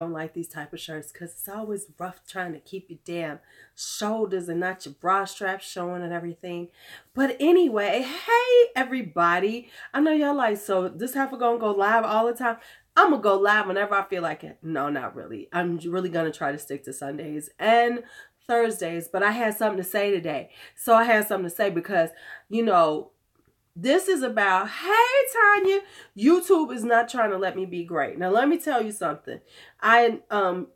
don't like these type of shirts because it's always rough trying to keep your damn shoulders and not your bra straps showing and everything. But anyway, hey everybody. I know y'all like, so this half gonna go live all the time. I'm gonna go live whenever I feel like it. No, not really. I'm really gonna try to stick to Sundays and Thursdays, but I had something to say today. So I had something to say because, you know, this is about, hey Tanya, YouTube is not trying to let me be great. Now let me tell you something. Ann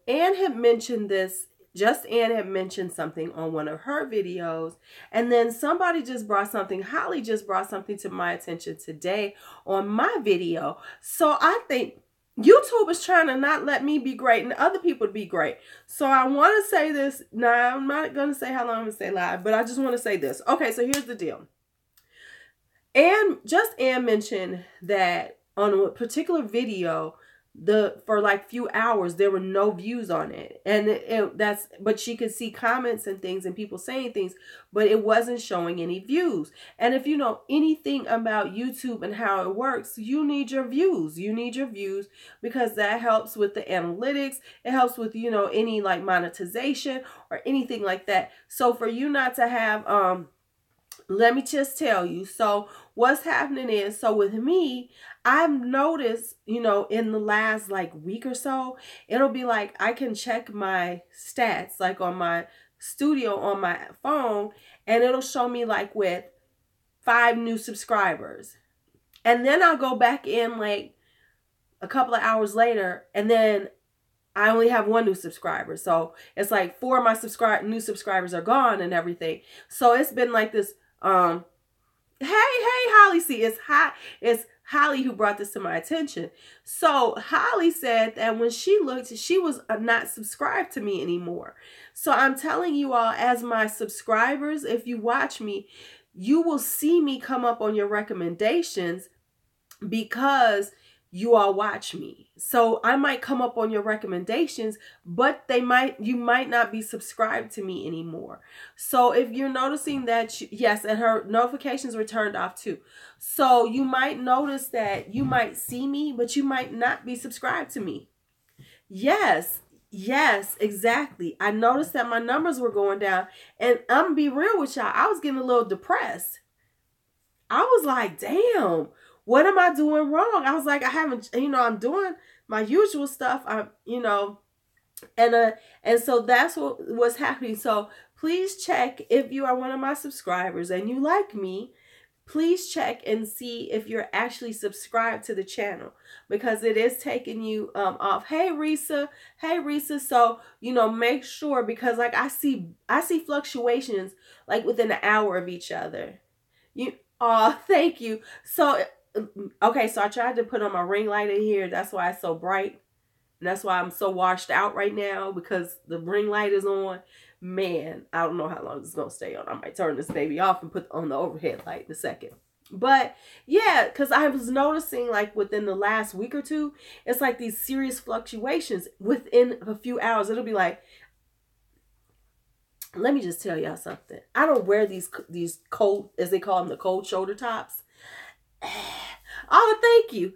had mentioned this, just Ann had mentioned something on one of her videos, and then somebody just brought something, Holly just brought something to my attention today on my video. So I think YouTube is trying to not let me be great and other people to be great. So I want to say this. Now I'm not going to say how long I'm going to stay live, but I just want to say this. Okay, so here's the deal. And just Ann mentioned that on a particular video, for like few hours there were no views on it, and but she could see comments and things and people saying things, but it wasn't showing any views. And if you know anything about YouTube and how it works, you need your views. You need your views because that helps with the analytics. It helps with, you know, any like monetization or anything like that. So for you not to have let me just tell you. So what's happening is, so with me, I've noticed, you know, in the last like week or so, it'll be like I can check my stats like on my studio on my phone, and it'll show me like with 5 new subscribers. And then I'll go back in like a couple of hours later, and then I only have 1 new subscriber. So it's like 4 of my new subscribers are gone and everything. So it's been like this. Hey Holly, see, it's Holly who brought this to my attention. So Holly said that when she looked, she was not subscribed to me anymore. So I'm telling you all, as my subscribers, if you watch me, you will see me come up on your recommendations because you all watch me. So I might come up on your recommendations, but you might not be subscribed to me anymore. So if you're noticing that, yes, and her notifications were turned off too. So you might notice that you might see me, but you might not be subscribed to me. Yes, exactly. I noticed that my numbers were going down, and I'm gonna be real with y'all, I was getting a little depressed. I was like, damn, what am I doing wrong? I was like, I haven't, you know, I'm doing my usual stuff. You know, and so that's what's happening. So please check if you are one of my subscribers and you like me. Please check and see if you're actually subscribed to the channel, because it is taking you off. Hey Risa. So, you know, make sure, because like I see fluctuations like within an hour of each other. Thank you. So okay, so I tried to put on my ring light in here. That's why it's so bright. And that's why I'm so washed out right now, because the ring light is on. Man, I don't know how long this is going to stay on. I might turn this baby off and put on the overhead light in a second. But yeah, because I was noticing like within the last week or two, it's like these serious fluctuations within a few hours. It'll be like, let me just tell y'all something. I don't wear these cold, as they call them, the cold shoulder tops. Oh, thank you.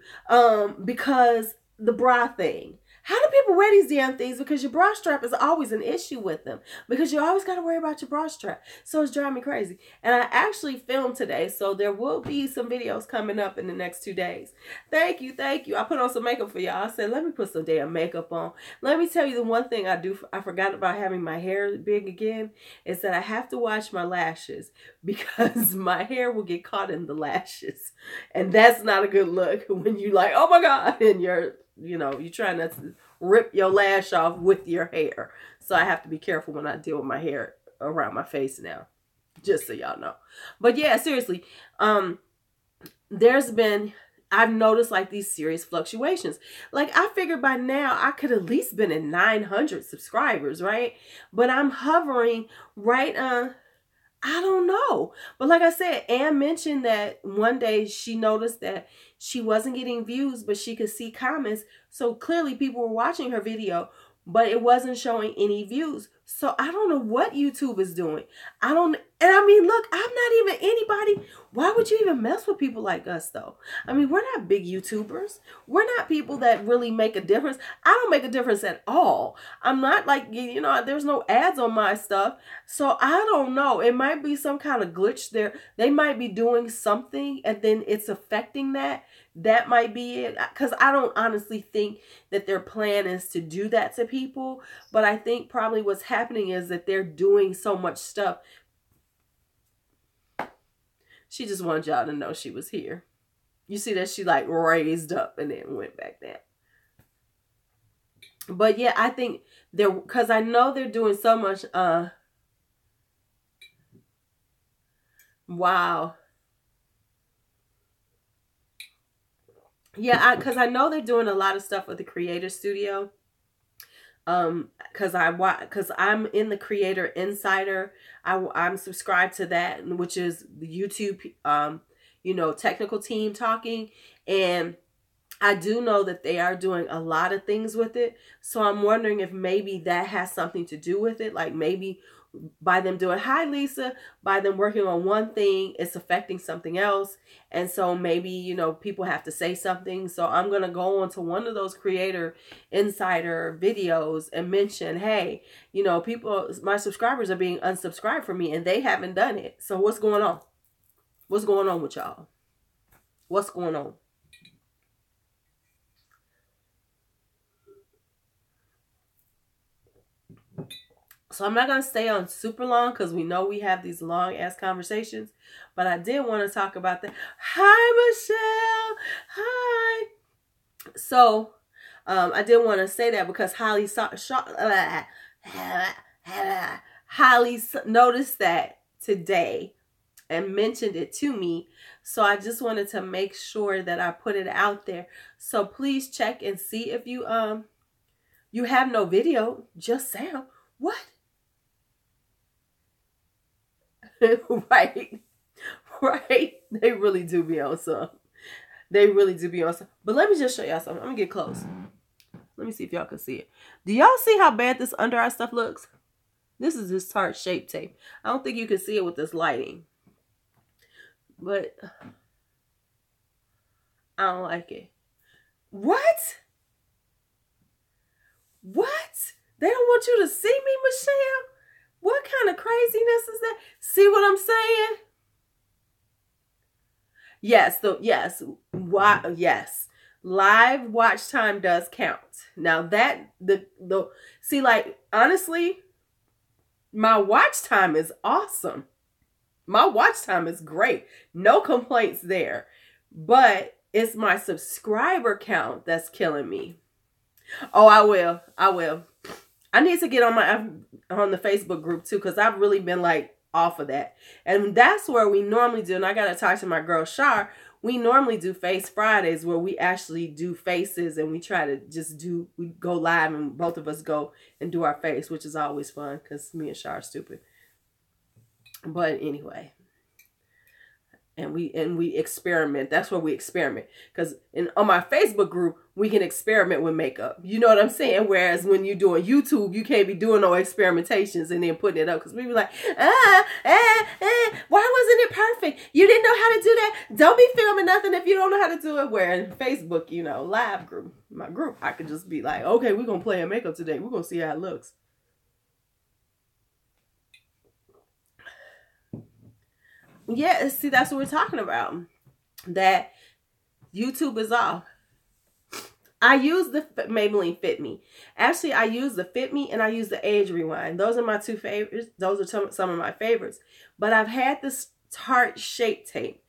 Because the bra thing. How do people wear these damn things? Because your bra strap is always an issue with them. Because you always got to worry about your bra strap. So it's driving me crazy. And I actually filmed today. So there will be some videos coming up in the next 2 days. Thank you. I put on some makeup for y'all. I said, let me put some damn makeup on. Let me tell you the one thing I forgot about having my hair big again, is that I have to wash my lashes, because my hair will get caught in the lashes. And that's not a good look when you like, oh my God, and you're trying not to rip your lash off with your hair. So I have to be careful when I deal with my hair around my face now, just so y'all know. But yeah, seriously, I've noticed like these serious fluctuations. Like I figured by now I could at least been at 900 subscribers, right? But I'm hovering right I don't know. But like I said, Ann mentioned that one day she noticed that she wasn't getting views, but she could see comments. So clearly people were watching her video, but it wasn't showing any views. So I don't know what YouTube is doing. And I mean, look, I'm not even anybody. Why would you even mess with people like us, though? I mean, we're not big YouTubers. We're not people that really make a difference. I don't make a difference at all. I'm not like, you know, there's no ads on my stuff. So I don't know. It might be some kind of glitch there. They might be doing something and then it's affecting that. That might be it. Because I don't honestly think that their plan is to do that to people. But I think probably what's happening is that they're doing so much stuff. She just wanted y'all to know she was here. You see that she like raised up and then went back down. But yeah, I think they're, because I know they're doing so much. Wow. Yeah, because I know they're doing a lot of stuff with the Creator Studio. Because I'm in the Creator Insider. I'm subscribed to that, which is the YouTube, you know, technical team talking. And I do know that they are doing a lot of things with it. So I'm wondering if maybe that has something to do with it. Like maybe by them doing, hi Lisa, by them working on one thing, it's affecting something else. And so maybe, you know, people have to say something. So I'm going to go on to one of those Creator Insider videos and mention, hey, you know, people, my subscribers are being unsubscribed from me and they haven't done it. So what's going on? What's going on with y'all? What's going on? So I'm not going to stay on super long because we know we have these long ass conversations. But I did want to talk about that. Hi, Michelle. Hi. So I did want to say that because Holly noticed that today and mentioned it to me. So I just wanted to make sure that I put it out there. So please check and see if you have no video, just sound. What? Right. Right. They really do be on some. They really do be on some. But let me just show y'all something. I'm going to get close. Let me see if y'all can see it. Do y'all see how bad this under eye stuff looks? This is this Tarte Shape Tape. I don't think you can see it with this lighting. But I don't like it. What? What? They don't want you to see me, Michelle? What kind of craziness is that? See what I'm saying? Yes, yes. Live watch time does count. Now that see, like, honestly, my watch time is awesome. My watch time is great. No complaints there. But it's my subscriber count that's killing me. Oh, I will. I need to get on the Facebook group too, because I've really been like off of that. And that's where we normally do, and I gotta talk to my girl Shar. We normally do Face Fridays where we actually do faces and we try to just we go live and both of us go and do our face, which is always fun because me and Shar are stupid. But anyway. And we experiment. That's where we experiment. Because on my Facebook group, we can experiment with makeup. You know what I'm saying? Whereas when you're doing YouTube, you can't be doing no experimentations and then putting it up. Because we be like, why wasn't it perfect? You didn't know how to do that. Don't be filming nothing if you don't know how to do it. Where in Facebook, you know, live group, my group, I could just be like, okay, we're going to play in makeup today. We're going to see how it looks. Yeah, see, that's what we're talking about. That YouTube is off. I use the Maybelline Fit Me. Actually, I use the Fit Me and I use the Age Rewind. Those are my two favorites. Those are some of my favorites. But I've had this Tarte Shape Tape.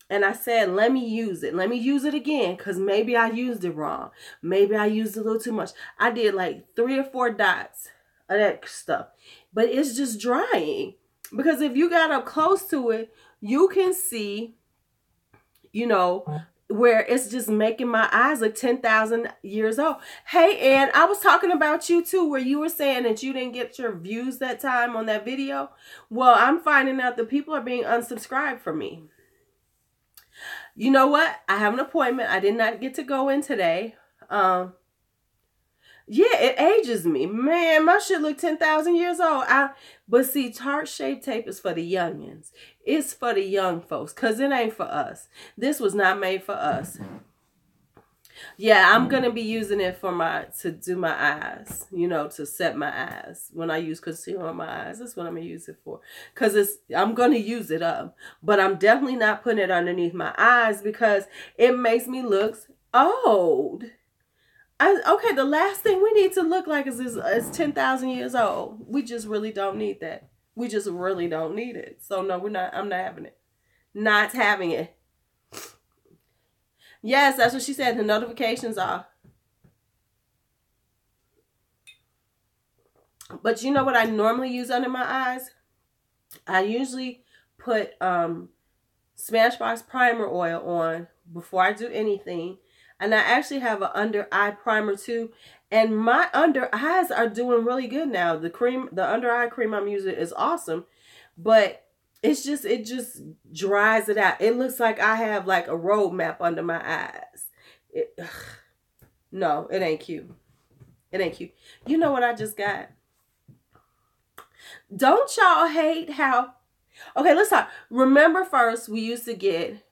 And I said, let me use it. Let me use it again because maybe I used it wrong. Maybe I used it a little too much. I did like 3 or 4 dots of that stuff. But it's just drying. Because if you got up close to it, you can see, you know, where it's just making my eyes look 10,000 years old. Hey, Ann, I was talking about you too, where you were saying that you didn't get your views that time on that video. Well, I'm finding out that people are being unsubscribed from me. You know what? I have an appointment. I did not get to go in today. Yeah, it ages me. Man, my shit look 10,000 years old. But see, Tarte Shape Tape is for the youngins. It's for the young folks, because it ain't for us. This was not made for us. Yeah, I'm going to be using it to do my eyes, you know, to set my eyes. When I use concealer on my eyes, that's what I'm going to use it for. Because I'm going to use it up. But I'm definitely not putting it underneath my eyes because it makes me look old. Okay, the last thing we need to look like is 10,000 years old. We just really don't need that. We just really don't need it. So no, I'm not having it. Not having it. Yes, that's what she said. The notifications are. But you know what I normally use under my eyes? I usually put Smashbox primer oil on before I do anything. And I actually have an under eye primer too. And my under eyes are doing really good now. The under eye cream I'm using is awesome. But it just dries it out. It looks like I have like a road map under my eyes. No, it ain't cute. It ain't cute. You know what I just got? Don't y'all hate how... Okay, let's talk. Remember first, we used to get...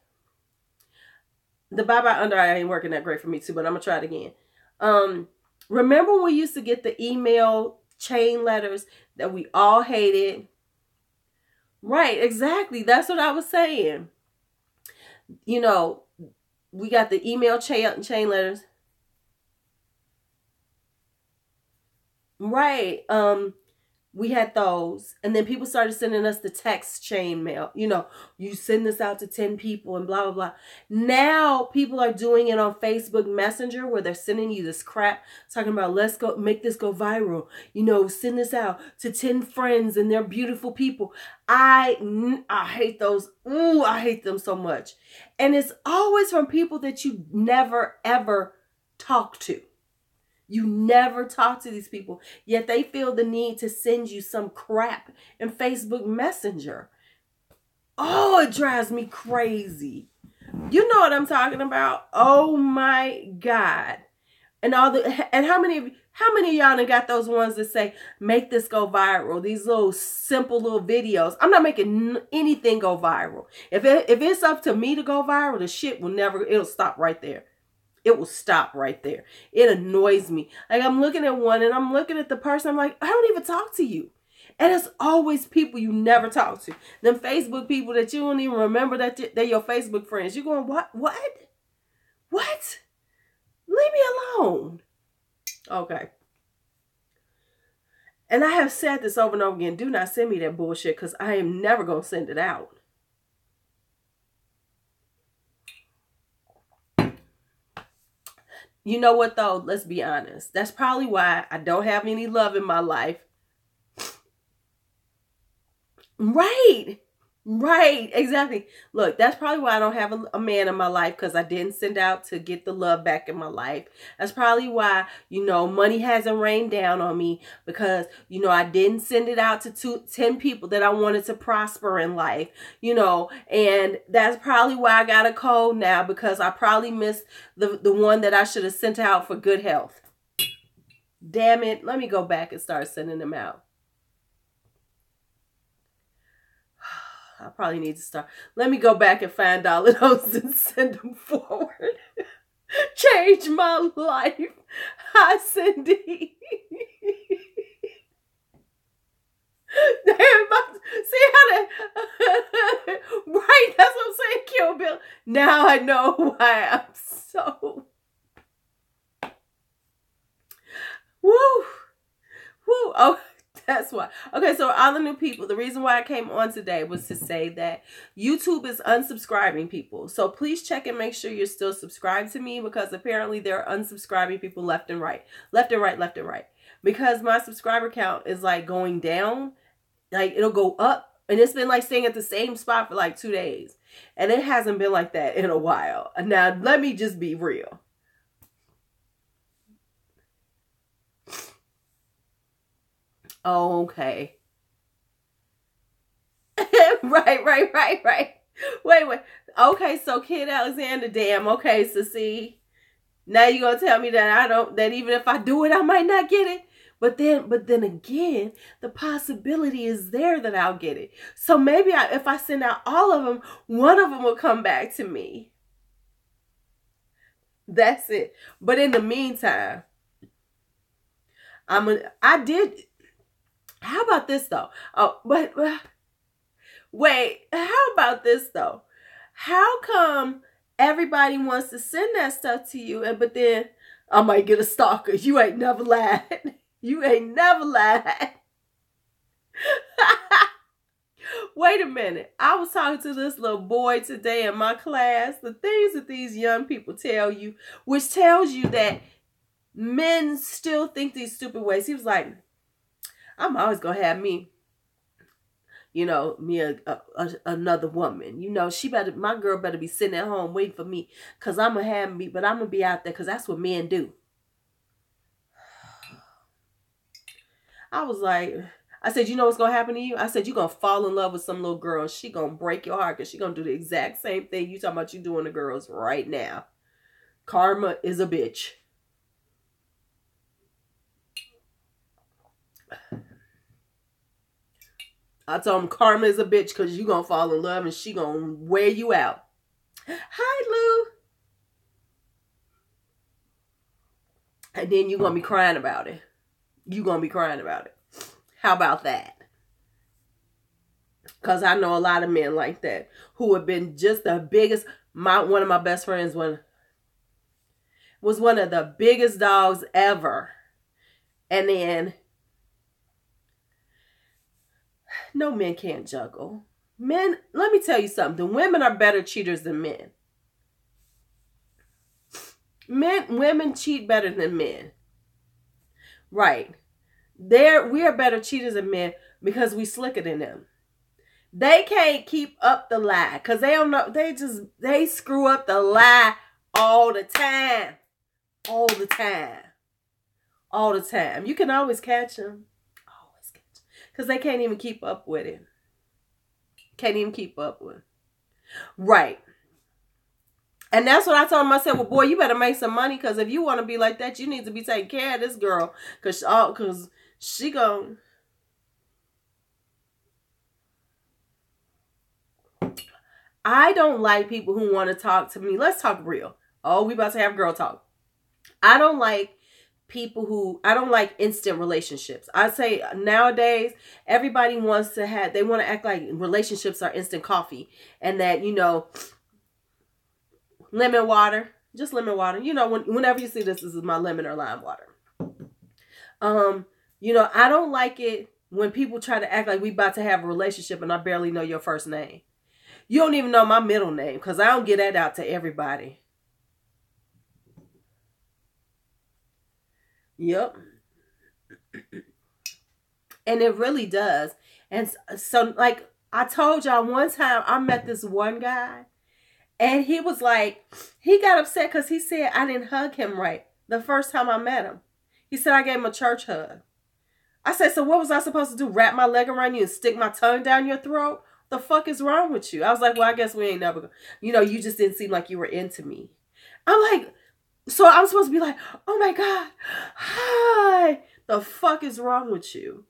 The bye-bye under eye ain't working that great for me too, but I'm going to try it again. Remember when we used to get the email chain letters that we all hated? Right, exactly. That's what I was saying. You know, we got the email chain letters. Right. We had those, and then people started sending us the text chain mail. You know, you send this out to 10 people and blah, blah, blah. Now people are doing it on Facebook Messenger where they're sending you this crap talking about, let's go make this go viral. You know, send this out to 10 friends and they're beautiful people. I hate those. Ooh, I hate them so much. And it's always from people that you never, ever talk to. You never talk to these people, yet they feel the need to send you some crap in Facebook Messenger. Oh, it drives me crazy. You know what I'm talking about? Oh my God. And how many of y'all done got those ones that say, make this go viral? These little simple little videos. I'm not making anything go viral. If it's up to me to go viral, the shit it'll stop right there. It will stop right there. It annoys me. Like, I'm looking at one and I'm looking at the person. I'm like, I don't even talk to you. And it's always people you never talk to. Them Facebook people that you don't even remember that they're your Facebook friends. You're going, what? What? What? Leave me alone. Okay. And I have said this over and over again. Do not send me that bullshit because I am never going to send it out. You know what, though? Let's be honest. That's probably why I don't have any love in my life. Right. Right. Exactly. Look, that's probably why I don't have a man in my life, because I didn't send out to get the love back in my life. That's probably why, you know, money hasn't rained down on me, because, you know, I didn't send it out to 10 people that I wanted to prosper in life, you know, and that's probably why I got a cold now, because I probably missed the one that I should have sent out for good health. Damn it. Let me go back and start sending them out. I probably need to start. Let me go back and find all of those and send them forward. Change my life. Hi, Cindy. See how that... Right, that's what I'm saying, Kill Bill. Now I know why I'm so... Woo. Woo. Oh. That's why. Okay, so all the new people, the reason why I came on today was to say that YouTube is unsubscribing people. So please check and make sure you're still subscribed to me, because apparently they're unsubscribing people left and right. Left and right, left and right. Because my subscriber count is like going down. Like it'll go up. And it's been like staying at the same spot for like 2 days. And it hasn't been like that in a while. Now, let me just be real. Oh, okay. Right. Wait. Okay, so Kid Alexander, damn. Okay, so see. Now you're gonna tell me that even if I do it, I might not get it. But then again, the possibility is there that I'll get it. So maybe if I send out all of them, one of them will come back to me. That's it. But in the meantime, I did. How about this though? Oh, but wait. How about this though? How come everybody wants to send that stuff to you, but then I might get a stalker? You ain't never lied. You ain't never lied. Wait a minute. I was talking to this little boy today in my class. The things that these young people tell you, which tells you that men still think these stupid ways. He was like, I'm always going to have me, another woman. My girl better be sitting at home waiting for me because I'm going to have me, but I'm going to be out there because that's what men do. I said, you know what's going to happen to you? I said, you're going to fall in love with some little girl. She going to break your heart because she going to do the exact same thing you talking about you doing to girls right now. Karma is a bitch. I told him karma is a bitch because you're going to fall in love and she going to wear you out. Hi, Lou. And then you're going to be crying about it. You're going to be crying about it. How about that? Because I know a lot of men like that who have been just the biggest. One of my best friends was one of the biggest dogs ever. And then, no, men can't juggle. Men, let me tell you something. Women are better cheaters than men. Women cheat better than men. Right. We are better cheaters than men because we slicker than them. They can't keep up the lie because they don't know. They screw up the lie all the time. All the time. All the time. You can always catch them. Always catch them. Because they can't even keep up with it. Can't even keep up with it. Right. And that's what I told him. I said, well, boy, you better make some money because if you want to be like that, you need to be taking care of this girl because she gon'. I don't like people who want to talk to me. Let's talk real. Oh, we about to have girl talk. I don't like I don't like instant relationships. I say nowadays, everybody wants to they want to act like relationships are instant coffee and that, lemon water, just lemon water. Whenever you see this is my lemon or lime water. I don't like it when people try to act like we about to have a relationship and I barely know your first name. You don't even know my middle name because I don't get that out to everybody. Yep. And it really does. And so, like, I told y'all one time I met this one guy and he was like, he got upset because he said I didn't hug him right the first time I met him. He said I gave him a church hug. I said, so what was I supposed to do? Wrap my leg around you and stick my tongue down your throat? The fuck is wrong with you? I was like, well, I guess we ain't never, you just didn't seem like you were into me. I'm like, so I'm supposed to be like, oh my God, hi. The fuck is wrong with you?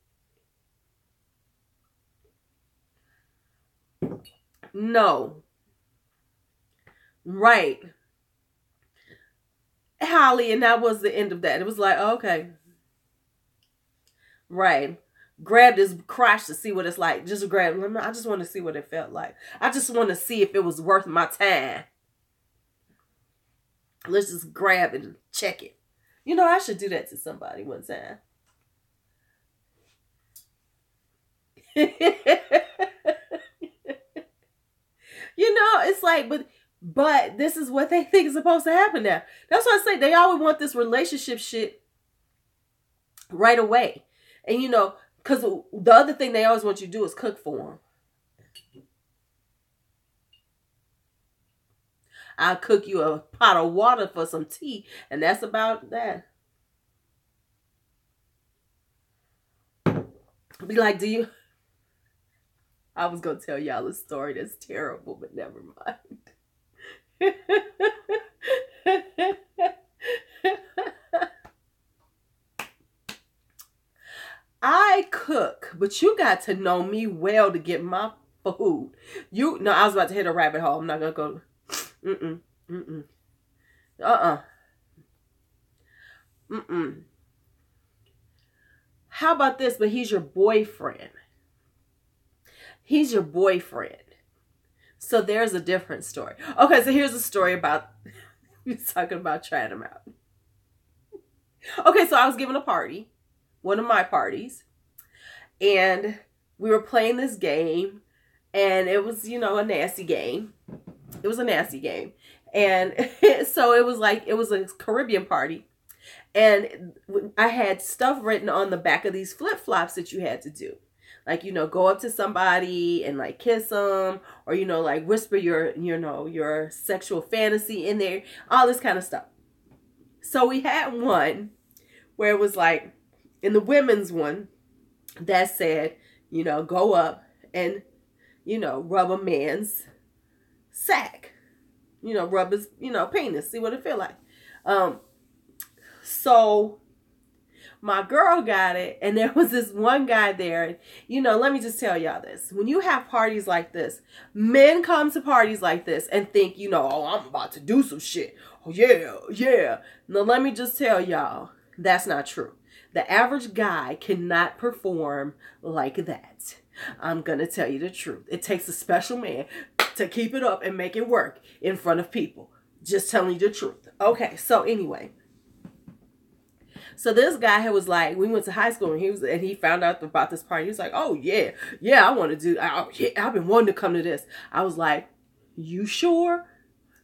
No. Right. Holly, and that was the end of that. It was like, okay. Right. Grabbed his crotch to see what it's like. Just grab him. I just want to see what it felt like. I just want to see if it was worth my time. Let's just grab it and check it. I should do that to somebody one time. It's like, but this is what they think is supposed to happen now. That's why I say they always want this relationship shit right away. And because the other thing they always want you to do is cook for them. I'll cook you a pot of water for some tea, and that's about that. Be like, I was going to tell y'all a story that's terrible, but never mind. I cook, but you got to know me well to get my food. No, I was about to hit a rabbit hole. I'm not going to go. Mm-mm. Mm-mm. Uh-uh. Mm-mm. How about this? But he's your boyfriend. He's your boyfriend. So there's a different story. Okay, so here's a story about, we're talking about trying him out. Okay, so I was giving a party, one of my parties, and we were playing this game, and it was, you know, a nasty game. It was a nasty game. And so it was like, it was a Caribbean party. And I had stuff written on the back of these flip-flops that you had to do. Like, you know, go up to somebody and like kiss them, or, you know, like whisper your, you know, your sexual fantasy in there, all this kind of stuff. So we had one where it was like, in the women's one, that said, you know, go up and, you know, rub a man's sack. You know, rub his, you know, penis, see what it feel like. So my girl got it, and there was this one guy there. You know, let me just tell y'all this. When you have parties like this, men come to parties like this and think, you know, oh, I'm about to do some shit. Oh, yeah, yeah. Now, let me just tell y'all, that's not true. The average guy cannot perform like that. I'm going to tell you the truth. It takes a special man to keep it up and make it work in front of people. Just telling you the truth. Okay, so anyway. So this guy was like, we went to high school, and he found out about this party. He was like, oh, yeah, I want to do, I've been wanting to come to this. I was like, you sure?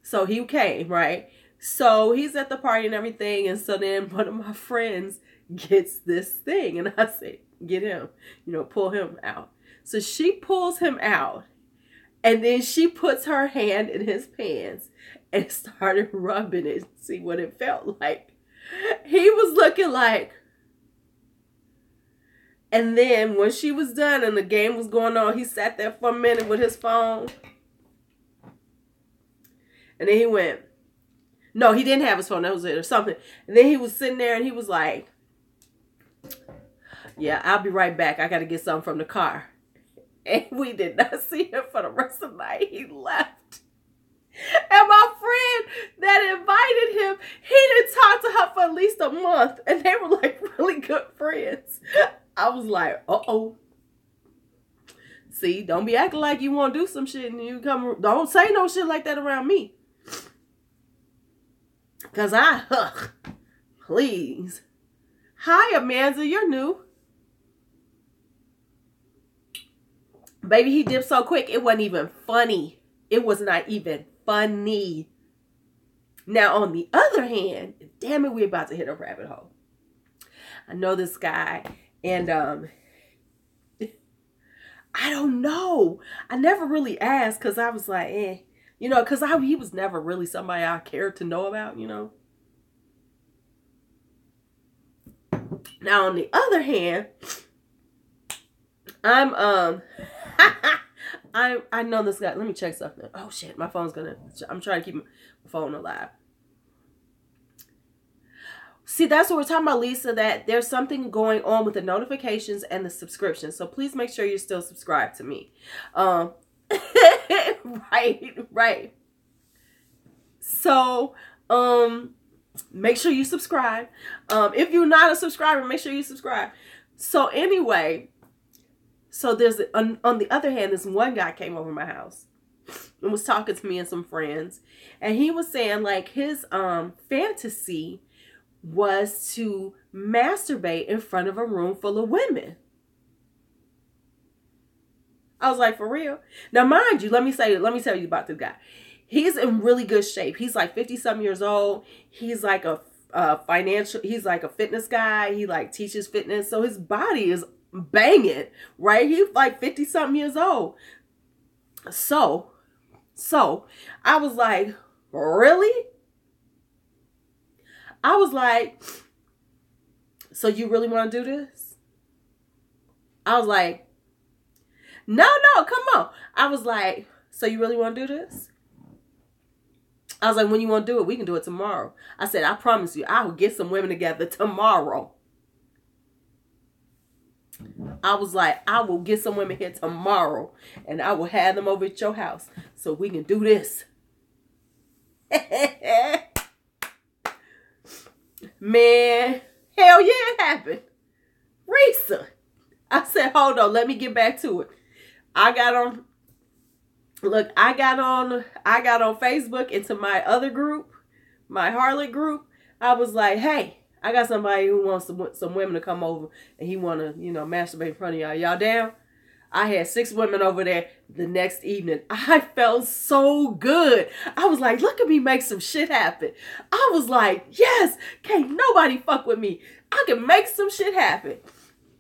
So he came, right? So he's at the party and everything. And so then one of my friends gets this thing. And I say, get him, you know, pull him out. So she pulls him out. And then she puts her hand in his pants and started rubbing it, see what it felt like. He was looking like, and then when she was done and the game was going on, he sat there for a minute with his phone. And then he went, no, he didn't have his phone, that was it, or something. And then he was sitting there and he was like, yeah, I'll be right back. I got to get something from the car. And we did not see him for the rest of the night. He left. And my friend that invited him, he didn't talk to her for at least a month. And they were like really good friends. I was like, uh-oh. See, don't be acting like you want to do some shit and you come. Don't say no shit like that around me. Because please. Hi, Amanda, you're new. Baby, he dipped so quick, it wasn't even funny. It was not even funny. Now, on the other hand, damn it, we're about to hit a rabbit hole. I know this guy, and I don't know. I never really asked because I was like, you know, because he was never really somebody I cared to know about, you know. Now, on the other hand, I know this guy. Let me check something. Oh shit, my phone's I'm trying to keep my phone alive. See, that's what we're talking about, Lisa, that there's something going on with the notifications and the subscriptions. So please make sure you're still subscribed to me. Right. So, make sure you subscribe. If you're not a subscriber, make sure you subscribe. So anyway, so there's, on the other hand, this one guy came over my house and was talking to me and some friends. And he was saying like his fantasy was to masturbate in front of a room full of women. I was like, for real? Now, mind you, let me tell you about this guy. He's in really good shape. He's like 50-something years old. He's like he's like a fitness guy. He like teaches fitness. So his body is banging, right? He's like 50-something years old. So I was like, really? I was like, so you really want to do this? I was like, no, come on. I was like, so you really want to do this? I was like, when you want to do it, we can do it tomorrow. I said, I promise you, I will get some women together tomorrow. I was like, I will get some women here tomorrow and I will have them over at your house so we can do this. Man, hell yeah, it happened. Risa. I said, hold on, let me get back to it. I got on Facebook into my other group, my harlot group. I was like, hey, I got somebody who wants some women to come over and he want to, masturbate in front of y'all. Y'all down? I had 6 women over there the next evening. I felt so good. I was like, look at me make some shit happen. I was like, yes, can't nobody fuck with me. I can make some shit happen.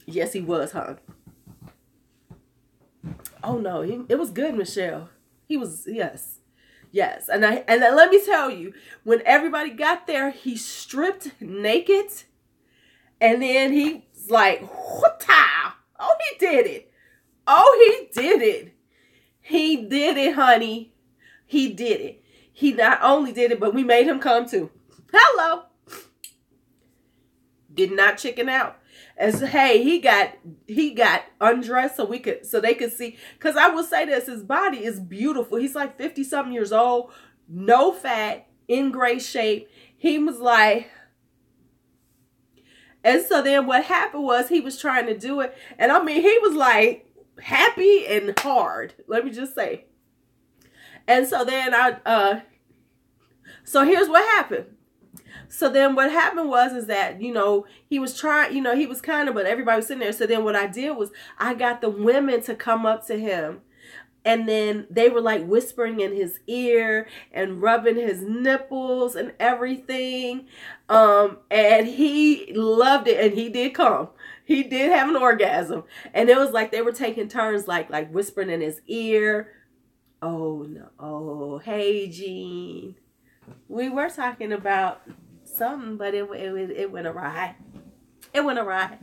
Yes, he was, huh? Oh no, it was good, Michelle. He was, yes. Yes, and let me tell you, when everybody got there, he stripped naked, and then he's like, "Whoop-ta!" Oh, he did it. Oh, he did it. He did it, honey. He did it. He not only did it, but we made him come too. Hello. Did not chicken out. As hey, he got undressed so they could see. Because I will say this, his body is beautiful. He's like 50-something years old, no fat, in great shape. He was like, and so then what happened was he was trying to do it, and I mean he was like happy and hard. Let me just say. And so then so here's what happened. So then what happened is that, he was trying, he was kind of, but everybody was sitting there. So then what I did was I got the women to come up to him, and then they were like whispering in his ear and rubbing his nipples and everything. And he loved it, and he did come. He did have an orgasm. And it was like they were taking turns like whispering in his ear. Oh no. Oh, hey Jean. We were talking about something, but it went awry. It went awry.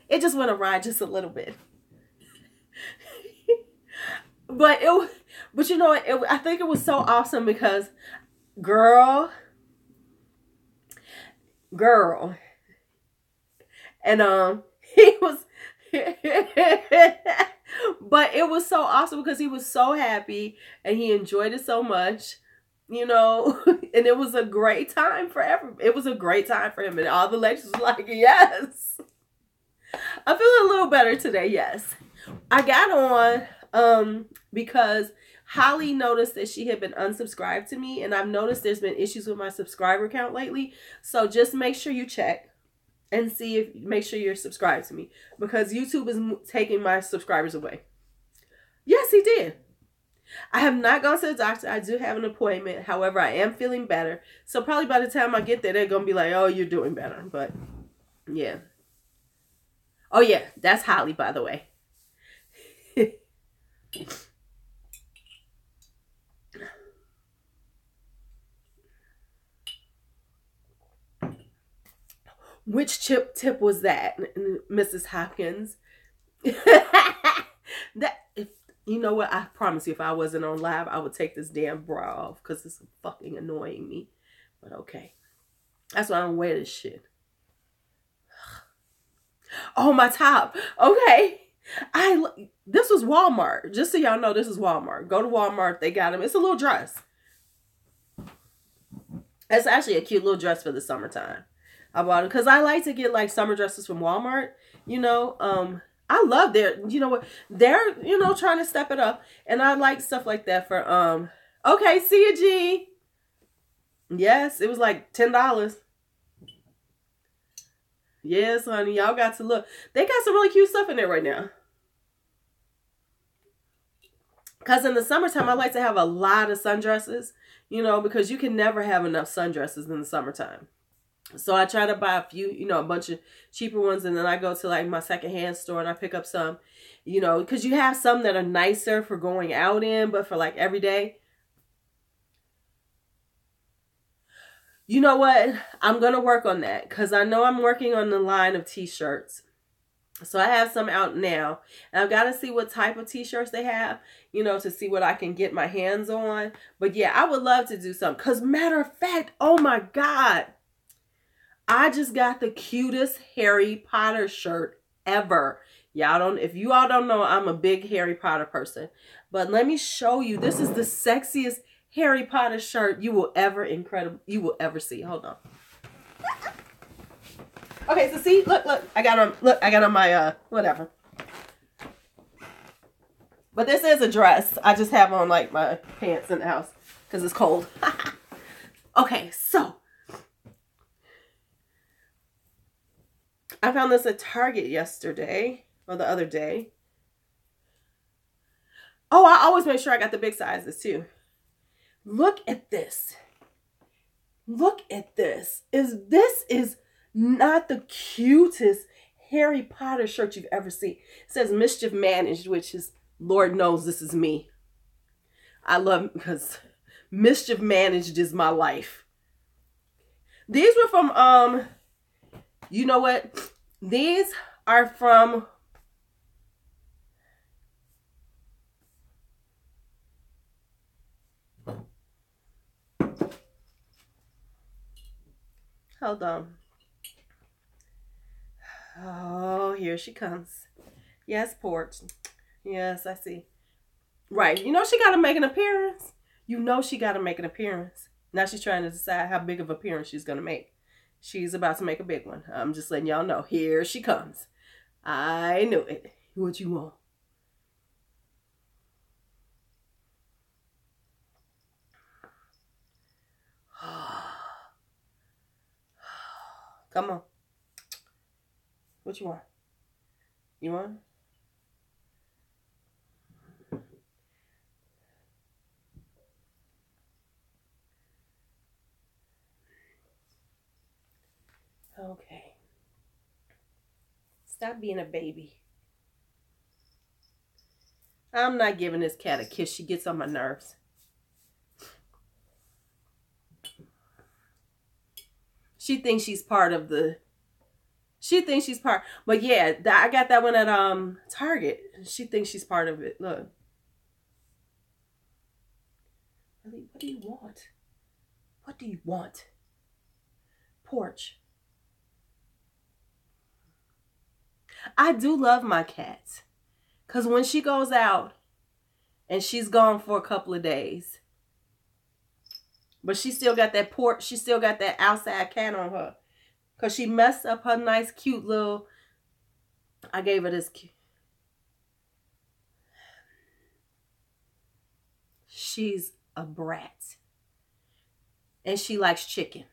It just went awry just a little bit. But I think it was so awesome because girl, and he was, but it was so awesome because he was so happy and he enjoyed it so much. And it was a great time for it was a great time for him, and all the ladies was like, yes. I feel a little better today, yes. I got on because Holly noticed that she had been unsubscribed to me, and I've noticed there's been issues with my subscriber count lately. So just make sure you check and make sure you're subscribed to me, because YouTube is taking my subscribers away. Yes, he did. I have not gone to the doctor. I do have an appointment. However, I am feeling better. So probably by the time I get there, they're going to be like, oh, you're doing better. But yeah. Oh yeah, that's Holly, by the way. Which tip was that, Mrs. Hopkins? You know what? I promise you, if I wasn't on live, I would take this damn bra off because it's fucking annoying me. But okay. That's why I don't wear this shit. Oh, my top. Okay. This was Walmart. Just so y'all know, this is Walmart. Go to Walmart. They got them. It's a little dress. It's actually a cute little dress for the summertime. I bought it because I like to get like summer dresses from Walmart. I love they're trying to step it up, and I like stuff like that for okay, see you, G. Yes, it was like $10. Yes, honey, y'all got to look. They got some really cute stuff in there right now. Because in the summertime, I like to have a lot of sundresses, because you can never have enough sundresses in the summertime. So I try to buy a few, a bunch of cheaper ones, and then I go to like my secondhand store and I pick up some, because you have some that are nicer for going out in, but for like every day. You know what? I'm going to work on that because I know I'm working on the line of t-shirts. So I have some out now, and I've got to see what type of t-shirts they have, to see what I can get my hands on. But yeah, I would love to do something because matter of fact, oh my God. I just got the cutest Harry Potter shirt ever. Y'all don't, if you all don't know, I'm a big Harry Potter person. But let me show you. This is the sexiest Harry Potter shirt you will ever see. Hold on. Okay, so see, look, I got on my whatever. But this is a dress. I just have on like my pants in the house because it's cold. Okay, so I found this at Target yesterday or the other day. Oh, I always make sure I got the big sizes too. Look at this. Look at this. This is not the cutest Harry Potter shirt you've ever seen. It says Mischief Managed, which is, Lord knows this is me. I love it because Mischief Managed is my life. These were from, you know what? These are from, hold on. Oh, here she comes. Yes, Porch. Yes, I see. Right. You know she got to make an appearance. You know she got to make an appearance. Now she's trying to decide how big of an appearance she's going to make. She's about to make a big one. I'm just letting y'all know. Here she comes. I knew it. What you want? Come on. What you want? You want? Okay. Stop being a baby. I'm not giving this cat a kiss. She gets on my nerves. She thinks she's part of the... She thinks she's part... But yeah, I got that one at Target. She thinks she's part of it. Look. Really, what do you want? What do you want? Porch. I do love my cats. Because when she goes out and she's gone for a couple of days, but she still got that porch, she still got that outside cat on her. Because she messed up her nice, cute little, I gave her this cute. She's a brat. And she likes chicken.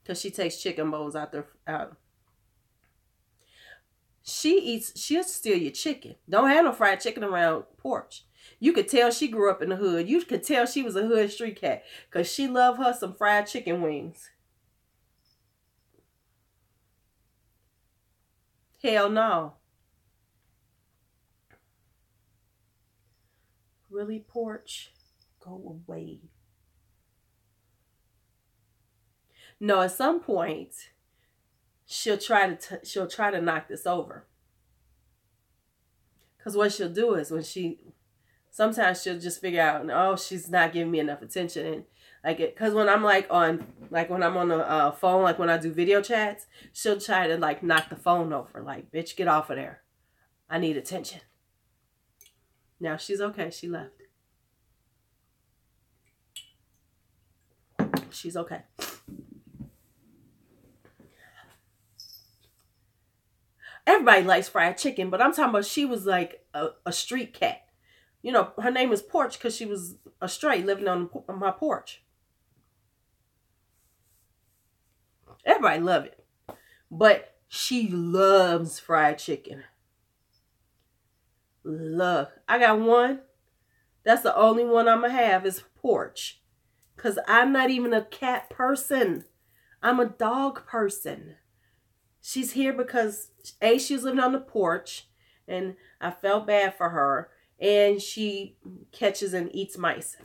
Because she takes chicken bowls out there. She'll steal your chicken. Don't have no fried chicken around Porch. You could tell she grew up in the hood. You could tell she was a hood street cat. Because she loved her some fried chicken wings. Hell no. Really, Porch? Go away. No, at some point, she'll try to knock this over. Because what she'll do is sometimes she'll just figure out, oh, she's not giving me enough attention. And because when I'm when I'm on the phone, like when I do video chats, she'll try to like knock the phone over. Like, bitch, get off of there. I need attention. Now she's okay. She left. She's okay. Everybody likes fried chicken, but I'm talking about she was like a street cat. You know, her name is Porch because she was a stray living on my porch. Everybody love it. But she loves fried chicken. Love. I got one. That's the only one I'm going to have is Porch. Because I'm not even a cat person. I'm a dog person. She's here because, A, she was living on the porch. And I felt bad for her. And she catches and eats mice.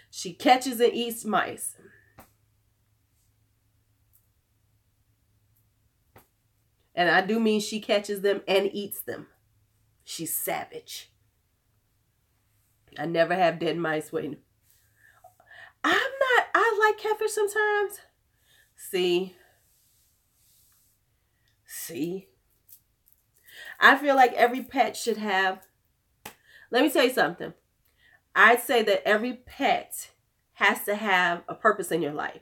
She catches and eats mice. And I do mean she catches them and eats them. She's savage. I never have dead mice waiting. I like catfish sometimes. See, See? I feel like every pet should have, let me tell you something. I'd say that every pet has to have a purpose in your life.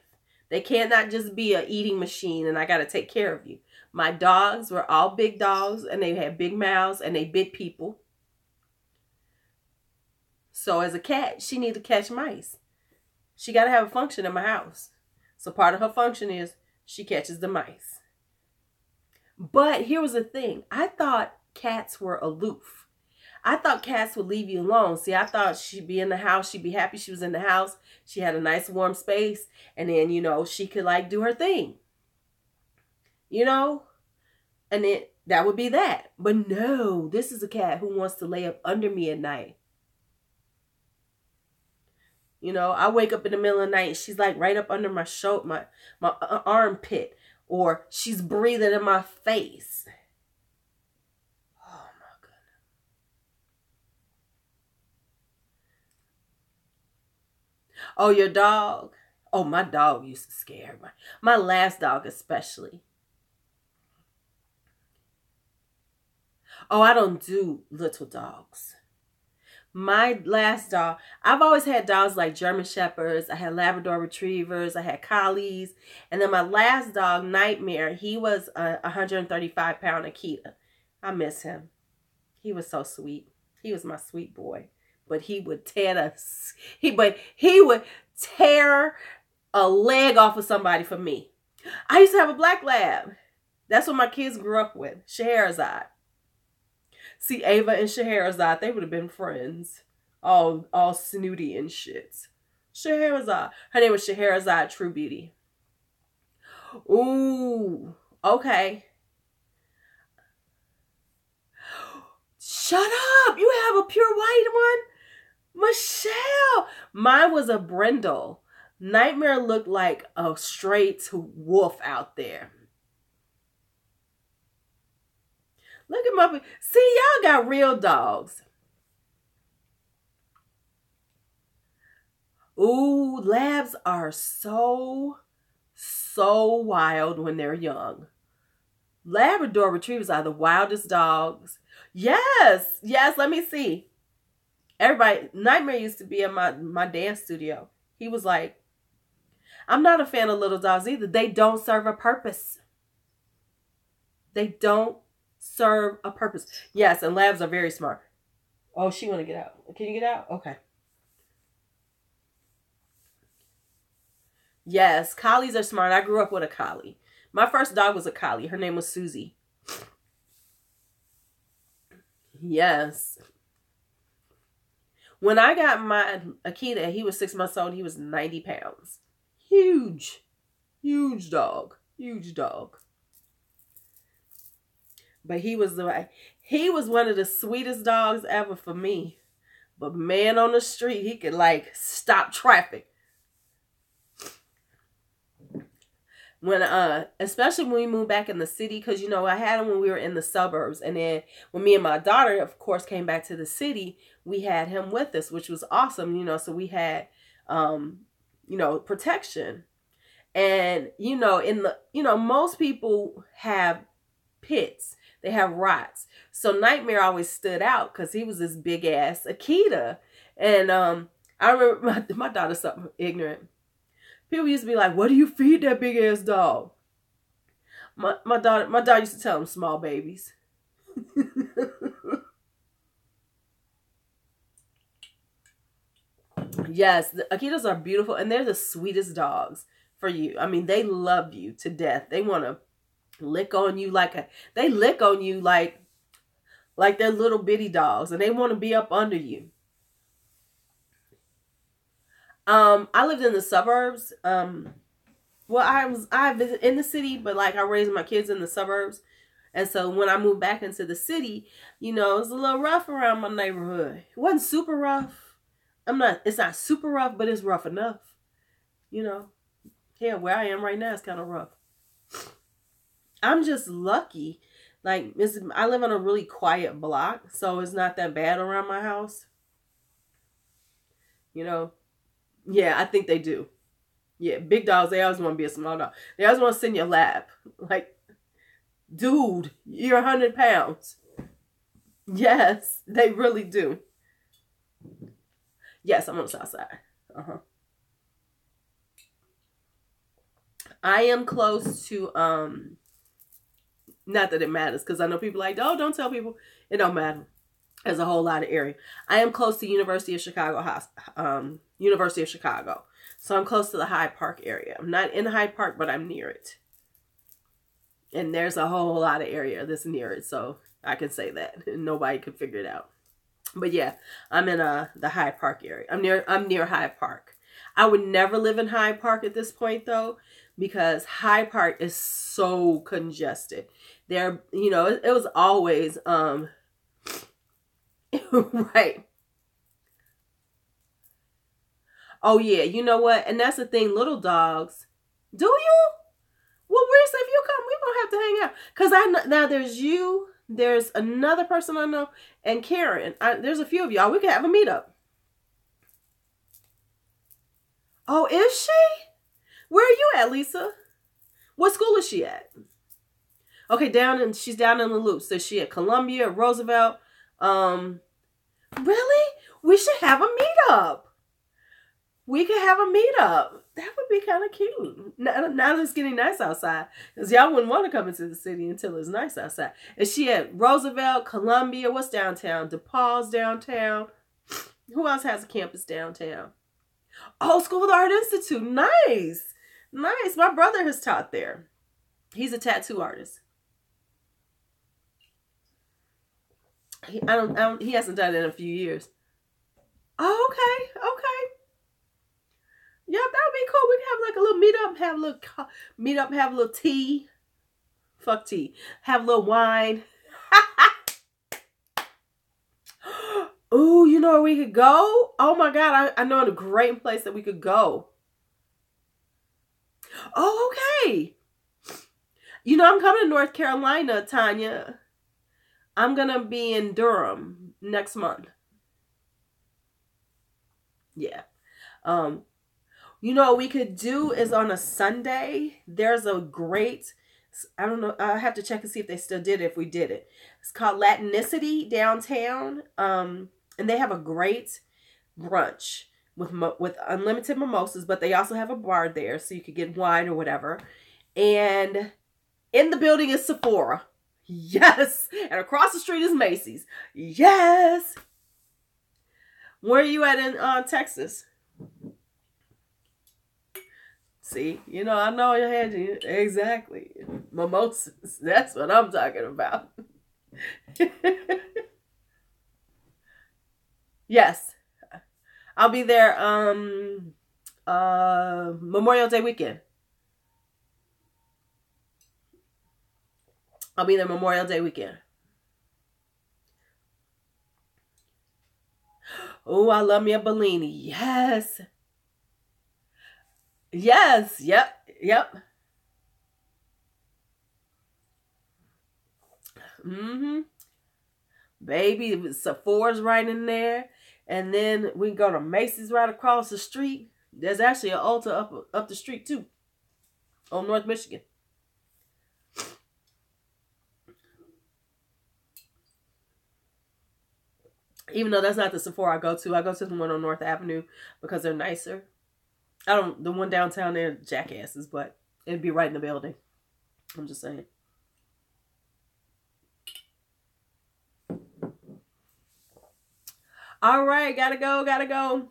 They cannot just be a eating machine and I got to take care of you. My dogs were all big dogs and they had big mouths and they bit people. So as a cat, she needed to catch mice. She got to have a function in my house. So part of her function is she catches the mice. But here was the thing. I thought cats were aloof. I thought cats would leave you alone. See, I thought she'd be in the house. She'd be happy she was in the house. She had a nice warm space. And then, you know, she could like do her thing. You know? And then that would be that. But no, this is a cat who wants to lay up under me at night. You know, I wake up in the middle of the night and she's like right up under my shoulder, my armpit. Or she's breathing in my face. Oh my goodness. Oh, your dog? Oh, my dog used to scare me. My last dog especially. Oh, I don't do little dogs. My last dog, I've always had dogs like German Shepherds. I had Labrador Retrievers. I had Collies. And then my last dog, Nightmare, he was a 135-pound Akita. I miss him. He was so sweet. He was my sweet boy. But he would tear us. He would tear a leg off of somebody for me. I used to have a black lab. That's what my kids grew up with. Scheherazade. See, Ava and Scheherazade, they would have been friends. All snooty and shit. Scheherazade. Her name was Scheherazade True Beauty. Ooh, okay. Shut up. You have a pure white one? Michelle. Mine was a brindle. Nightmare looked like a straight wolf out there. Look at my... See, y'all got real dogs. Ooh, labs are so wild when they're young. Labrador Retrievers are the wildest dogs. Yes, let me see. Everybody, Nightmare used to be in my dance studio. He was like, I'm not a fan of little dogs either. They don't serve a purpose. They don't serve a purpose. Yes, and labs are very smart. Oh, she want to get out. Can you get out? Okay. Yes, collies are smart. I grew up with a collie. My first dog was a collie. Her name was Susie. Yes. When I got my Akita, he was 6 months old. He was 90 pounds. Huge. Huge dog. Huge dog. But he was one of the sweetest dogs ever for me. But man on the street, he could like stop traffic. When especially when we moved back in the city, because you know I had him when we were in the suburbs, and then when me and my daughter, of course, came back to the city, we had him with us, which was awesome, you know. So we had you know, protection, and you know most people have pits. They have rots. So Nightmare always stood out because he was this big ass Akita. And I remember my daughter's something ignorant. People used to be like, what do you feed that big ass dog? My daughter used to tell them small babies. Yes, the Akitas are beautiful and they're the sweetest dogs for you. I mean, they love you to death. They want to lick on you they lick on you like they're little bitty dogs, and they want to be up under you. I lived in the suburbs. Well, I visited in the city, but like I raised my kids in the suburbs. And so when I moved back into the city, you know, it was a little rough around my neighborhood. It wasn't super rough. It's not super rough, but it's rough enough. You know, yeah, where I am right now is kind of rough. I'm just lucky. Like, I live on a really quiet block, so it's not that bad around my house. You know? Yeah, I think they do. Yeah, big dogs, they always want to be a small dog. They always want to sit in your lap. Like, dude, you're 100 pounds. Yes, they really do. Yes, I'm on the south side. I am close to, not that it matters, because I know people like, oh, don't tell people. It don't matter. There's a whole lot of area. I am close to University of Chicago, University of Chicago. So I'm close to the Hyde Park area. I'm not in Hyde Park, but I'm near it. And there's a whole lot of area that's near it. So I can say that. Nobody can figure it out. But yeah, I'm in the Hyde Park area. I'm near Hyde Park. I would never live in Hyde Park at this point, though, because Hyde Park is so congested. There, it was always right. Oh yeah, you know what? And that's the thing, little dogs. Do you? Well, Risa, if you come, we're gonna have to hang out. Cause now there's you, there's another person I know, and Karen. There's a few of y'all. We could have a meetup. Oh, is she? Where are you at, Lisa? What school is she at? Okay, she's down in the Loop. So she at Columbia, Roosevelt. Really? We should have a meetup. We could have a meetup. That would be kind of cute. Now that it's getting nice outside. Because y'all wouldn't want to come into the city until it's nice outside. Is she at Roosevelt, Columbia? What's downtown? DePaul's downtown. Who else has a campus downtown? Oh, School of the Art Institute. Nice. Nice. My brother has taught there. He's a tattoo artist. He hasn't done it in a few years. Oh, okay. Okay. Yeah, that would be cool. We can have like a little meetup, have a little tea. Fuck tea. Have a little wine. Ooh, you know where we could go? Oh my God, I know a great place that we could go. Oh, okay. I'm coming to North Carolina, Tanya. I'm going to be in Durham next month. Yeah. What we could do is on a Sunday, there's a great, I don't know, I have to check and see if they still did it, if we did it. It's called Latinicity downtown. And they have a great brunch with unlimited mimosas, but they also have a bar there, so you could get wine or whatever. And in the building is Sephora. Yes. And across the street is Macy's. Yes. Where are you at in Texas? See, I know your hand. Exactly. Mimosas. That's what I'm talking about. Yes. I'll be there Memorial Day weekend. I'll be there Memorial Day weekend. Oh, I love me a Bellini. Yes. Yes. Yep. Baby, Sephora's right in there. And then we can go to Macy's right across the street. There's actually an Ulta up the street too. On North Michigan. Even though that's not the Sephora I go to the one on North Avenue because they're nicer. The one downtown there, jackasses, but it'd be right in the building. I'm just saying. All right, gotta go.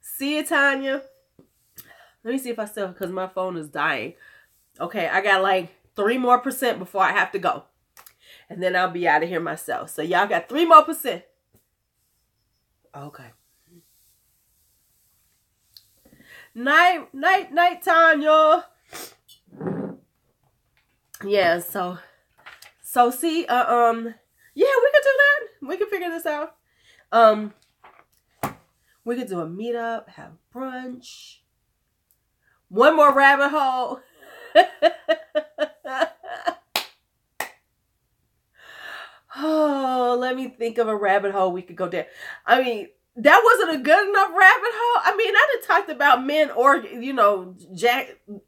See you, Tanya. Let me see if I still, because my phone is dying. Okay, I got like 3% more before I have to go. And then I'll be out of here myself. So y'all got 3% more. Okay. Night, Tanya. Yeah, so see, yeah, we could do that. We could figure this out. We could do a meetup, have brunch. One more rabbit hole. Oh, let me think of a rabbit hole we could go down. I mean, that wasn't a good enough rabbit hole. I mean, I done talked about men or,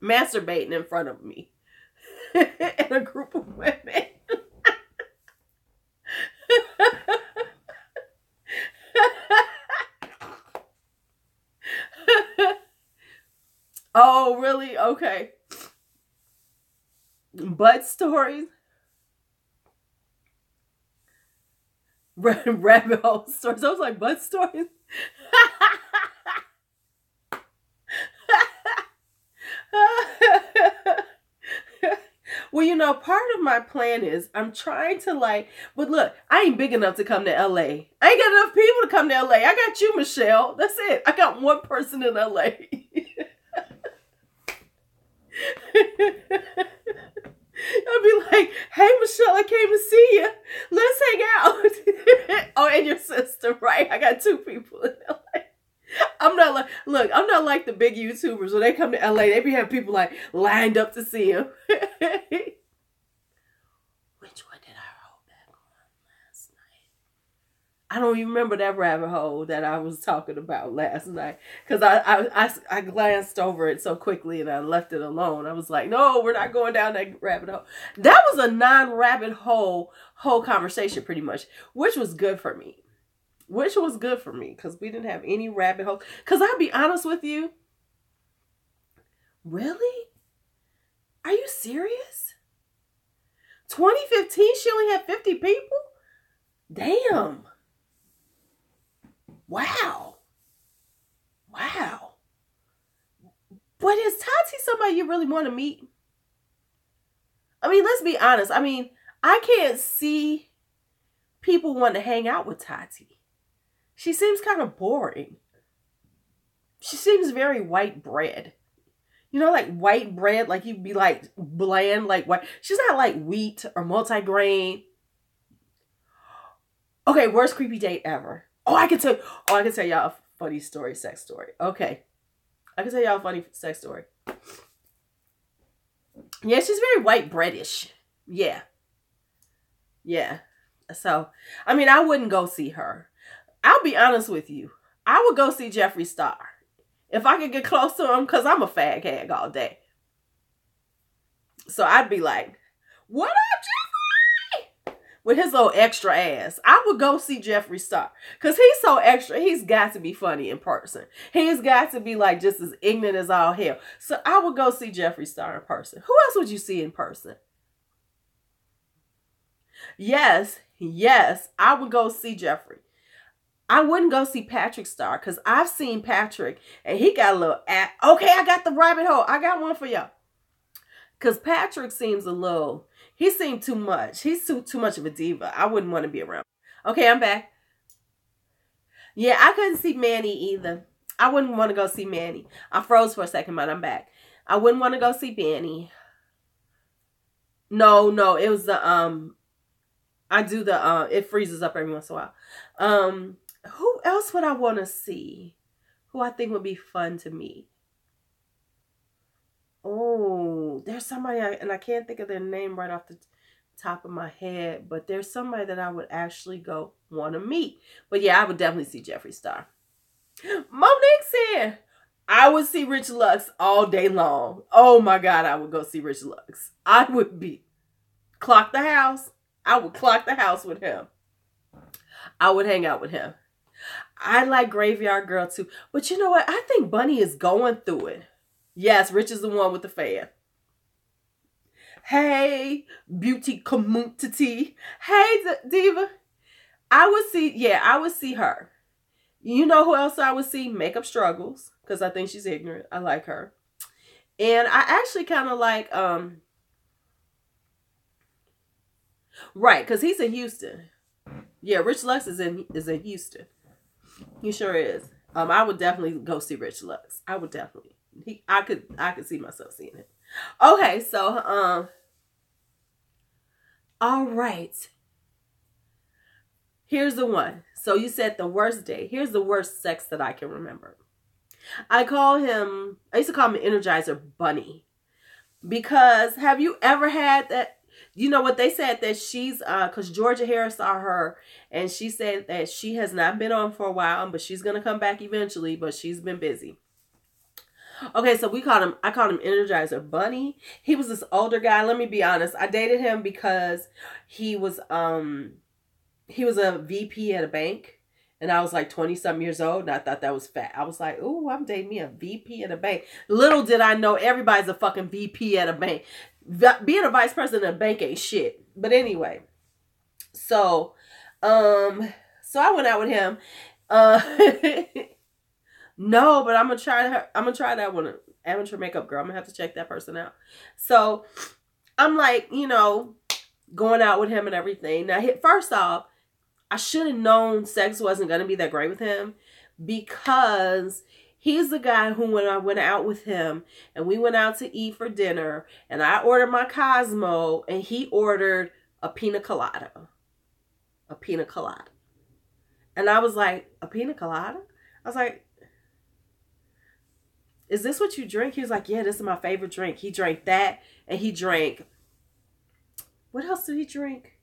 masturbating in front of me. in a group of women. Oh, really? Okay. Butt stories. Rabbit hole stories. I was like, butt stories? Well, you know, part of my plan is I'm trying to like, but look, I ain't big enough to come to LA. I ain't got enough people to come to LA. I got you, Michelle. That's it. I got one person in LA. I'll be like, hey, Michelle, I came to see you. Let's hang out. Oh, and your sister, right? I got two people in LA. I'm not like, look, I'm not like the big YouTubers. When they come to LA, they be having people like lined up to see him. Which one did I roll back on last night? I don't even remember that rabbit hole that I was talking about last night. Because I glanced over it so quickly and I left it alone. I was like, no, we're not going down that rabbit hole. That was a non-rabbit hole conversation pretty much, which was good for me. Which was good for me because we didn't have any rabbit holes. Because I'll be honest with you. Really? Are you serious? 2015, she only had 50 people? Damn. Wow. Wow. But is Tati somebody you really want to meet? I mean, let's be honest. I mean, I can't see people want to hang out with Tati. She seems kind of boring. She seems very white bread. You know, like white bread, like you'd be like bland, like white. She's not like wheat or multigrain. Okay, worst creepy date ever. I can tell y'all a funny story, sex story. Okay. I can tell y'all a funny sex story. Yeah, she's very white breadish. Yeah. Yeah. So, I mean, I wouldn't go see her. I'll be honest with you. I would go see Jeffree Star. If I could get close to him, because I'm a fag hag all day. So I'd be like, what up, Jeffree? With his little extra ass. I would go see Jeffree Star. Because he's so extra. He's got to be funny in person. He's got to be like just as ignorant as all hell. So I would go see Jeffree Star in person. Who else would you see in person? Yes, I would go see Jeffree. I wouldn't go see Patrick Star because I've seen Patrick and he got a little okay, I got the rabbit hole. I got one for y'all. Because Patrick seems he seemed too much. He's too much of a diva. I wouldn't want to be around. Okay, I'm back. Yeah, I couldn't see Manny either. I wouldn't want to go see Manny. I froze for a second, but I'm back. I wouldn't want to go see Manny. No, it was the, I do the, it freezes up every once in a while. Who else would I want to see? Who I think would be fun to meet? Oh, there's somebody, and I can't think of their name right off the top of my head, but there's somebody that I would actually want to meet. But yeah, I would definitely see Jeffree Star. Monique said, I would see Rich Lux all day long. Oh my God, I would go see Rich Lux. I would clock the house. I would clock the house with him. I would hang out with him. I like Graveyard Girl too. But you know what? I think Bunny is going through it. Yes, Rich is the one with the fan. Hey, beauty community. Hey, Diva. I would see her. You know who else I would see? Makeup Struggles. Because I think she's ignorant. I like her. And I actually kind of like, right, because he's in Houston. Yeah, Rich Lux is in Houston. He sure is. I would definitely go see Rich Lux. I would definitely. I could see myself seeing it. Okay, so all right. Here's the one. So you said the worst day. Here's the worst sex that I can remember. I used to call him Energizer Bunny. Because have you ever had that? You know what they said that she's, because Georgia Harris saw her and she said that she has not been on for a while, but she's going to come back eventually, but she's been busy. Okay, so I called him Energizer Bunny. He was this older guy. Let me be honest. I dated him because he was a VP at a bank. And I was like 20 something years old, and I thought that was fat. I was like, ooh, I'm dating me a VP at a bank. Little did I know everybody's a fucking VP at a bank. Being a vice president at a bank ain't shit. But anyway, so I went out with him. No, but I'm gonna try that one. Amateur makeup girl. I'm gonna have to check that person out. So I'm like, going out with him and everything. Now, first off, I should have known sex wasn't going to be that great with him, because he's the guy who, when I went out with him and we went out to eat for dinner and I ordered my Cosmo and he ordered a pina colada. A pina colada. And I was like, a pina colada? I was like, is this what you drink? He was like, yeah, this is my favorite drink. He drank that, and he drank, what else did he drink?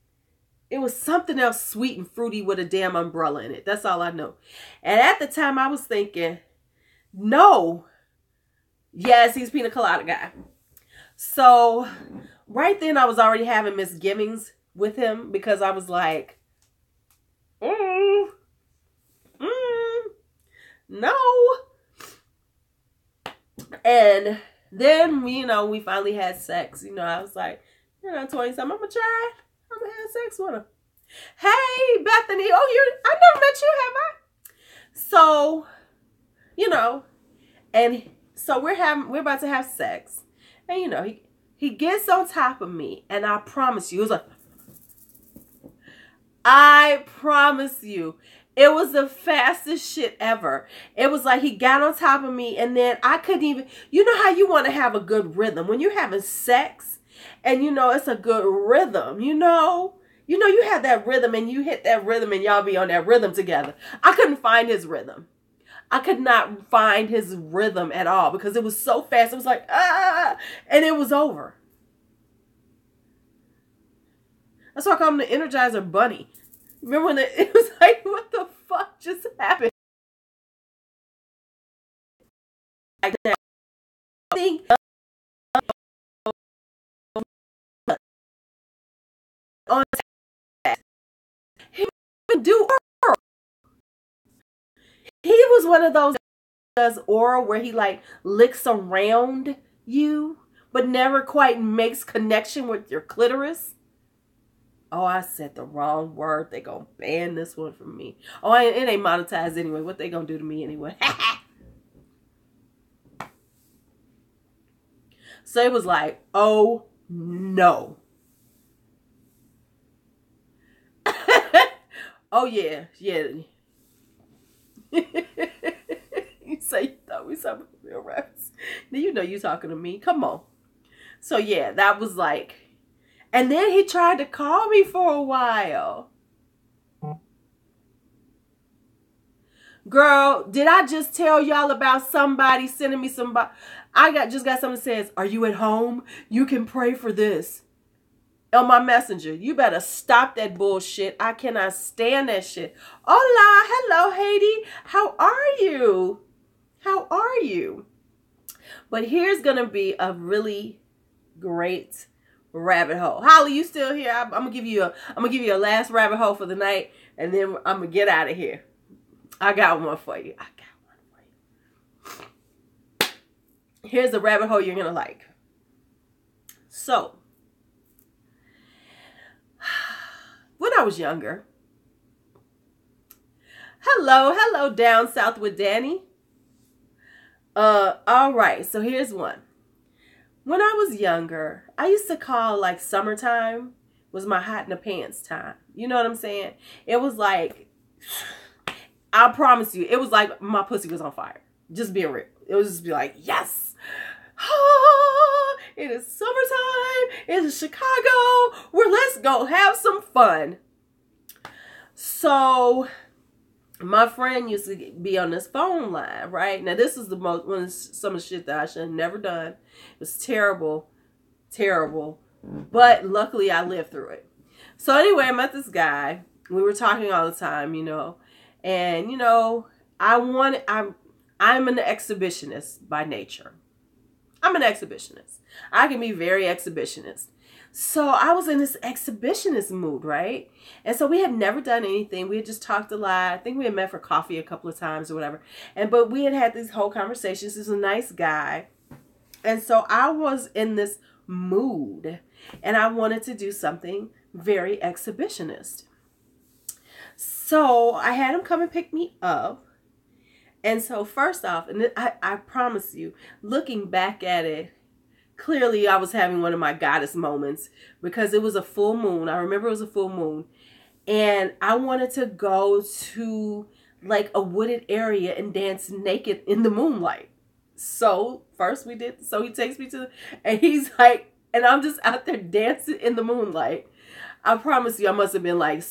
It was something else sweet and fruity with a damn umbrella in it. That's all I know. And at the time I was thinking, no. Yes, he's pina colada guy. So right then I was already having misgivings with him, because I was like, no. And then, we finally had sex. I was like, 20 something, I'm going to try. I'm going to have sex with him. Hey, Bethany. Oh, I never met you, have I? So, and so we're about to have sex. And, he gets on top of me, and I promise you, it was like, I promise you, it was the fastest shit ever. It was like he got on top of me, and then I couldn't even, how you want to have a good rhythm when you're having sex, and it's a good rhythm, you have that rhythm, and you hit that rhythm, and y'all be on that rhythm together. I couldn't find his rhythm. I could not find his rhythm at all, because it was so fast. It was like, and it was over. That's why I call him the Energizer Bunny. Remember when it was like, what the fuck just happened? Like that. I think on he would do oral. He was one of those that does oral where he like licks around you, but never quite makes connection with your clitoris. Oh, I said the wrong word. They gonna ban this one from me. Oh, it ain't monetized anyway. What they gonna do to me anyway? So it was like, oh no. Oh yeah, yeah. You say you thought we saw real raps. Now you talking to me. Come on. So yeah, that was like. And then he tried to call me for a while. Girl, did I just tell y'all about somebody sending me somebody? Just got something that says, are you at home? You can pray for this. On my messenger. You better stop that bullshit. I cannot stand that shit. Hola. Hello, Haiti. How are you? How are you? But here's going to be a really great rabbit hole. Holly, you still here? I'm gonna give you a last rabbit hole for the night, and then I'm gonna get out of here. I got one for you. Here's the rabbit hole you're gonna like. So, when I was younger, hello down south with Danny. All right. So here's one. When I was younger, I used to call like summertime was my hot in the pants time. You know what I'm saying? It was like, I promise you, it was like my pussy was on fire. Just being real. It was just be like, yes. It is summertime. It is Chicago. Let's go have some fun. So my friend used to be on this phone line, right? Now, this is some of the shit that I should have never done. It was terrible, terrible. But luckily, I lived through it. So anyway, I met this guy. We were talking all the time, And, I I'm an exhibitionist by nature. I'm an exhibitionist. I can be very exhibitionist. So I was in this exhibitionist mood, right? And so we had never done anything. We had just talked a lot. I think we had met for coffee a couple of times or whatever. But we had these whole conversations. He's a nice guy. And so I was in this mood and I wanted to do something very exhibitionist. So I had him come and pick me up. And so first off, and I promise you, looking back at it, clearly I was having one of my goddess moments because it was a full moon. I remember it was a full moon. And I wanted to go to like a wooded area and dance naked in the moonlight. So first we did, so he takes me to, and he's like, and I'm just out there dancing in the moonlight. I promise you, I must have been like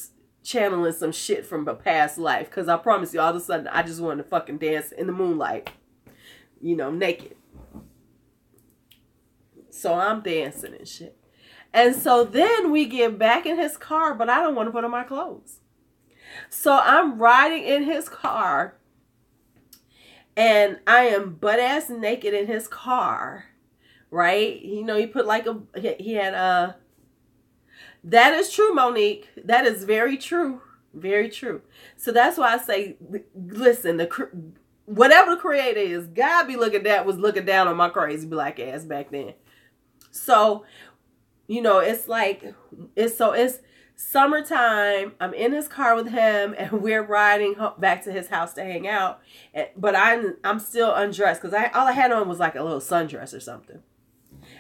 channeling some shit from a past life. Because I promise you, all of a sudden, I just wanted to fucking dance in the moonlight. You know, naked. So I'm dancing and shit. And so then we get back in his car, but I don't want to put on my clothes. So I'm riding in his car. And I am butt-ass naked in his car. Right? You know, he put like a, he had that is true, Monique. That is very true. Very true. So that's why I say, listen, whatever the creator is, God was looking down on my crazy black ass back then. So, you know, it's like, it's summertime. I'm in his car with him and we're riding back to his house to hang out. But I'm still undressed because all I had on was like a little sundress or something.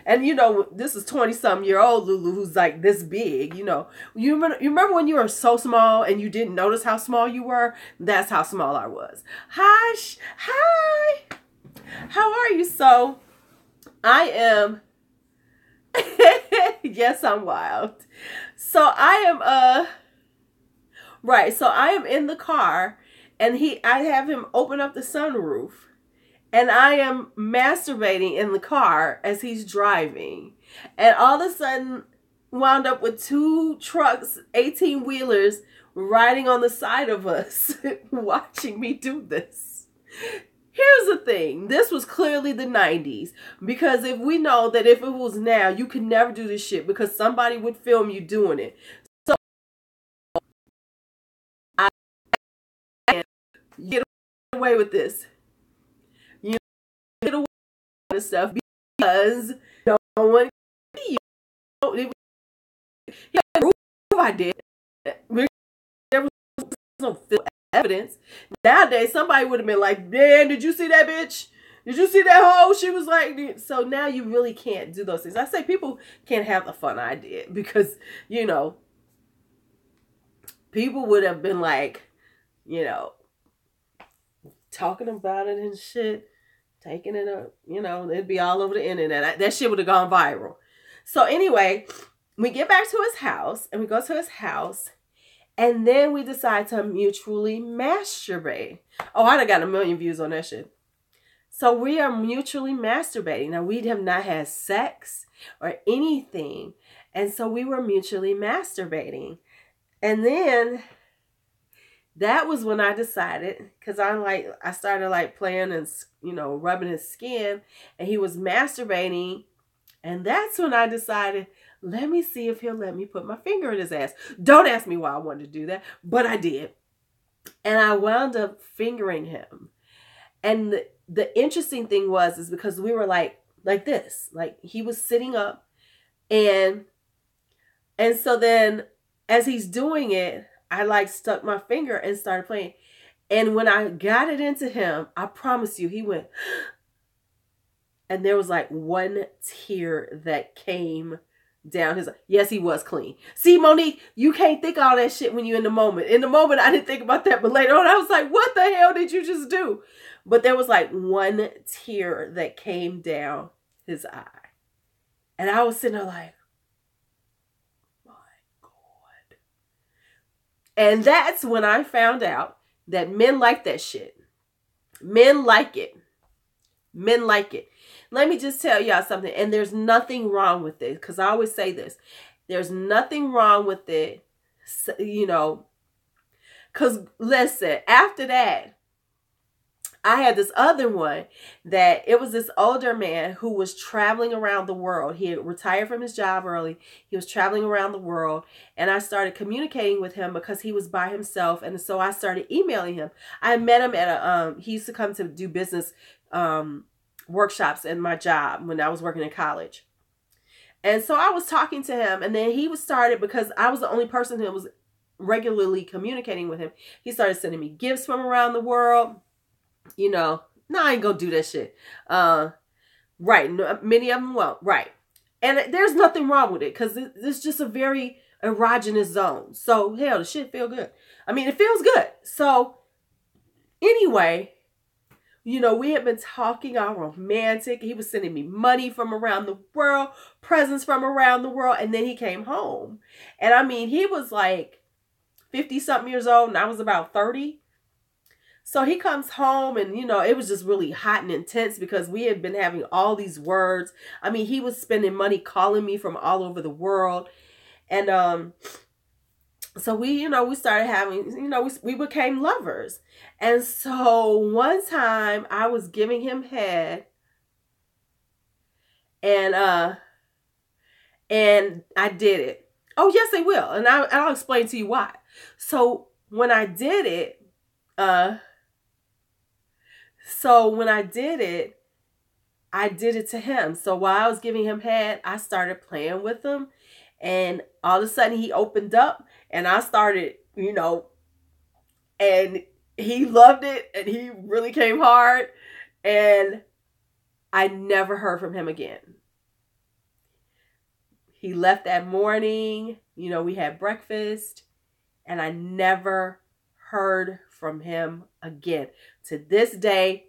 And, you know, this is 20-something-year-old Lulu who's like this big, you know. You remember when you were so small and you didn't notice how small you were? That's how small I was. Hi. How are you? So, I am... Yes, I'm wild. So, I am... Right, so I am in the car and I have him open up the sunroof. And I am masturbating in the car as he's driving. And all of a sudden, wound up with 2 trucks, 18-wheelers, riding on the side of us, watching me do this. Here's the thing. This was clearly the 90s. Because if we know that if it was now, you could never do this shit. Because somebody would film you doing it. So, I can't get away with this. Get away with stuff because no one can see you. Yeah, I did. There was no evidence. Nowadays, somebody would have been like, "Man, did you see that bitch? Did you see that hoe?" She was like, so now you really can't do those things. I say people can't have the fun I did because, you know, people would have been like, you know, talking about it and shit. Taking it up, you know, it'd be all over the internet. That shit would have gone viral. So anyway, we get back to his house and we go to his house and then we decide to mutually masturbate. Oh, I'd have got 1 million views on that shit. So we are mutually masturbating. Now we have not had sex or anything. And so we were mutually masturbating. And then that was when I decided, because I started like playing and, you know, rubbing his skin and he was masturbating. And that's when I decided, let me see if he'll let me put my finger in his ass. Don't ask me why I wanted to do that, but I did. And I wound up fingering him. And the interesting thing is because we were like this, like he was sitting up and so then as he's doing it, I like stuck my finger and started playing. And when I got it into him, I promise you, he went, and there was like 1 tear that came down his, yes, he was clean. See, Monique, you can't think all that shit when you're in the moment. In the moment, I didn't think about that, but later on, I was like, what the hell did you just do? But there was like 1 tear that came down his eye. And I was sitting there like, and that's when I found out that men like that shit. Men like it. Men like it. Let me just tell y'all something. And there's nothing wrong with it. Because I always say this. There's nothing wrong with it. You know. Because listen, after that, I had this other one that it was this older man who was traveling around the world. He had retired from his job early. He was traveling around the world, and I started communicating with him because he was by himself. And so I started emailing him. I met him at a, he used to come to do business workshops in my job when I was working in college. And so I was talking to him, and then he was started, because I was the only person who was regularly communicating with him. He started sending me gifts from around the world. You know, no, I ain't gonna do that shit. Right. No, many of them won't. Right. And there's nothing wrong with it, because it's just a very erogenous zone. So, hell, the shit feel good. I mean, it feels good. So, anyway, you know, we had been talking all romantic. He was sending me money from around the world, presents from around the world. And then he came home. And I mean, he was like 50-something years old, and I was about 30. So he comes home, and, you know, it was just really hot and intense because we had been having all these words. I mean, he was spending money calling me from all over the world. And so we, you know, we started having, you know, we became lovers. And so one time I was giving him head, and I did it. Oh, yes, they will. And I'll explain to you why. So when I did it, I did it to him. So while I was giving him head, I started playing with him. And all of a sudden he opened up, and I started, you know, and he loved it, and he really came hard. And I never heard from him again. He left that morning, you know, we had breakfast, and I never heard from him again. To this day,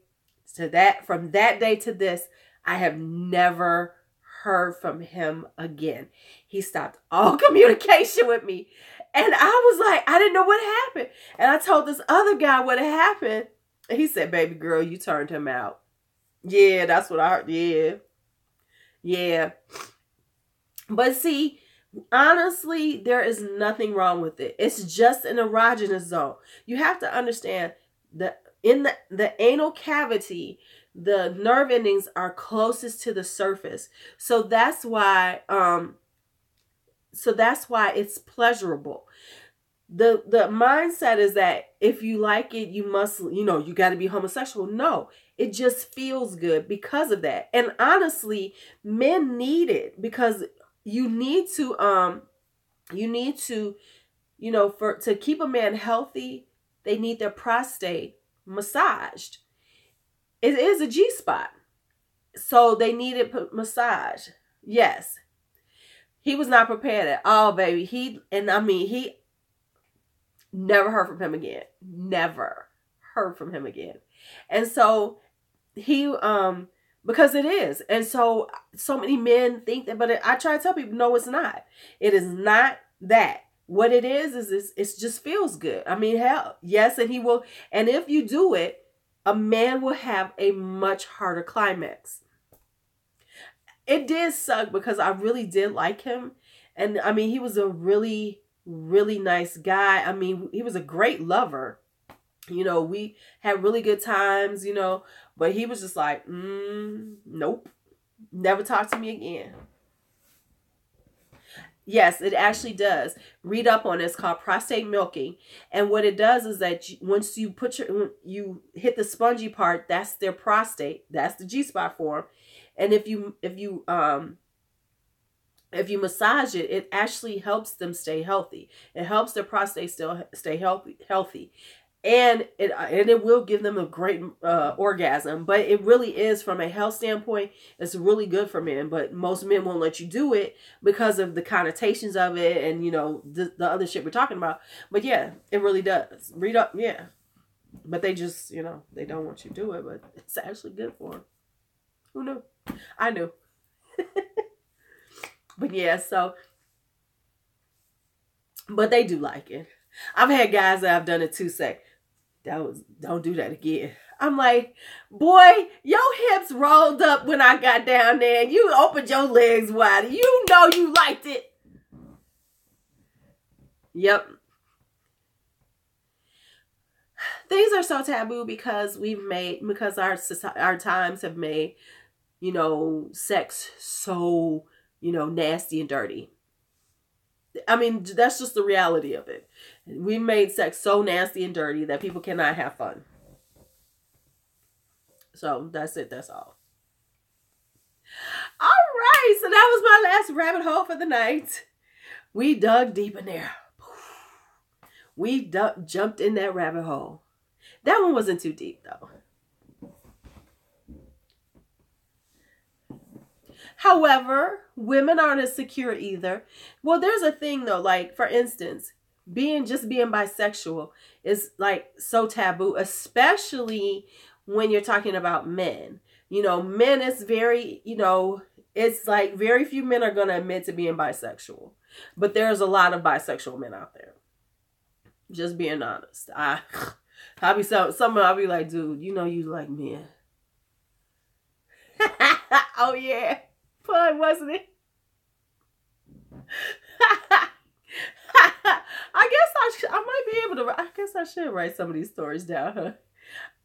from that day to this, I have never heard from him again. He stopped all communication with me. And I was like, I didn't know what happened. And I told this other guy what had happened. And he said, baby girl, you turned him out. Yeah, that's what I heard. Yeah. Yeah. But see, honestly, there is nothing wrong with it. It's just an erogenous zone. You have to understand that in the anal cavity, the nerve endings are closest to the surface. So that's why it's pleasurable. The mindset is that if you like it, you must, you know, you got to be homosexual. No, it just feels good because of that. And honestly, men need it, because you need to, you know, to keep a man healthy, they need their prostate massaged. It is a G-spot. So they needed massage. Yes. He was not prepared at all, baby. He never heard from him again. Never heard from him again. And so he, because it is. And so many men think that, but I try to tell people, no, it's not. It is not that. What it is it just feels good. I mean, hell, yes, and he will. And if you do it, a man will have a much harder climax. It did suck because I really did like him. And I mean, he was a really, really nice guy. I mean, he was a great lover. You know, we had really good times, you know, but he was just like, nope, never talk to me again. Yes, it actually does. Read up on it. It's called prostate milking. And what it does is that once you you hit the spongy part, that's their prostate. That's the G-spot for them. And if you massage it, it actually helps them stay healthy. It helps their prostate still stay healthy. And it will give them a great orgasm. But it really is, from a health standpoint, it's really good for men. But most men won't let you do it because of the connotations of it and, you know, the other shit we're talking about. But yeah, it really does. Read up, yeah. But they just, you know, they don't want you to do it. But it's actually good for them. Who knew? I knew. But yeah, so. But they do like it. I've had guys that have done it too, say, don't do that again. I'm like, boy, your hips rolled up when I got down there and you opened your legs wide. You know you liked it. Yep. things are so taboo because our times have made, you know, sex so, you know, nasty and dirty. I mean, that's just the reality of it. We made sex so nasty and dirty that people cannot have fun. So that's it. That's all. All right. So that was my last rabbit hole for the night. We dug deep in there. We jumped in that rabbit hole. That one wasn't too deep, though. However, women aren't as secure either. Well, there's a thing, though. Like, for instance, being bisexual is, like, so taboo, especially when you're talking about men. You know, men is very, you know, it's like very few men are going to admit to being bisexual. But there's a lot of bisexual men out there. Just being honest. I'll be like, dude, you know you like men. Oh, yeah. Fun, wasn't it? I guess I should write some of these stories down, huh?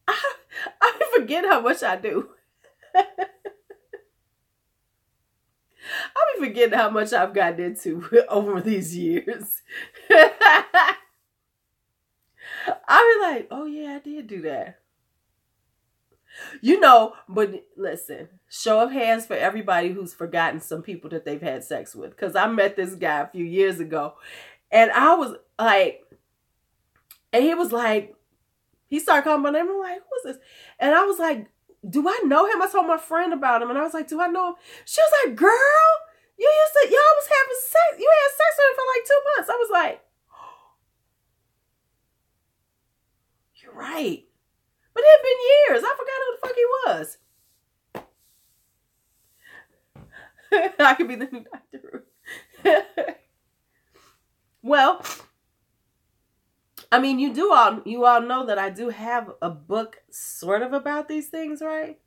I forget how much I do. I'll be forgetting how much I've gotten into over these years. I'll be like, oh yeah, I did do that. You know, but listen, show of hands for everybody who's forgotten some people that they've had sex with. Because I met this guy a few years ago. And I was like, and he was like, he started calling my name. I'm like, who's this? And I was like, do I know him? I told my friend about him. And I was like, do I know him? She was like, girl, y'all was having sex. You had sex with him for like 2 months. I was like, oh, you're right. But it had been years. I forgot who the fuck he was. I could be the new Dr. Ruth. Well, I mean, you all know that I do have a book sort of about these things, right?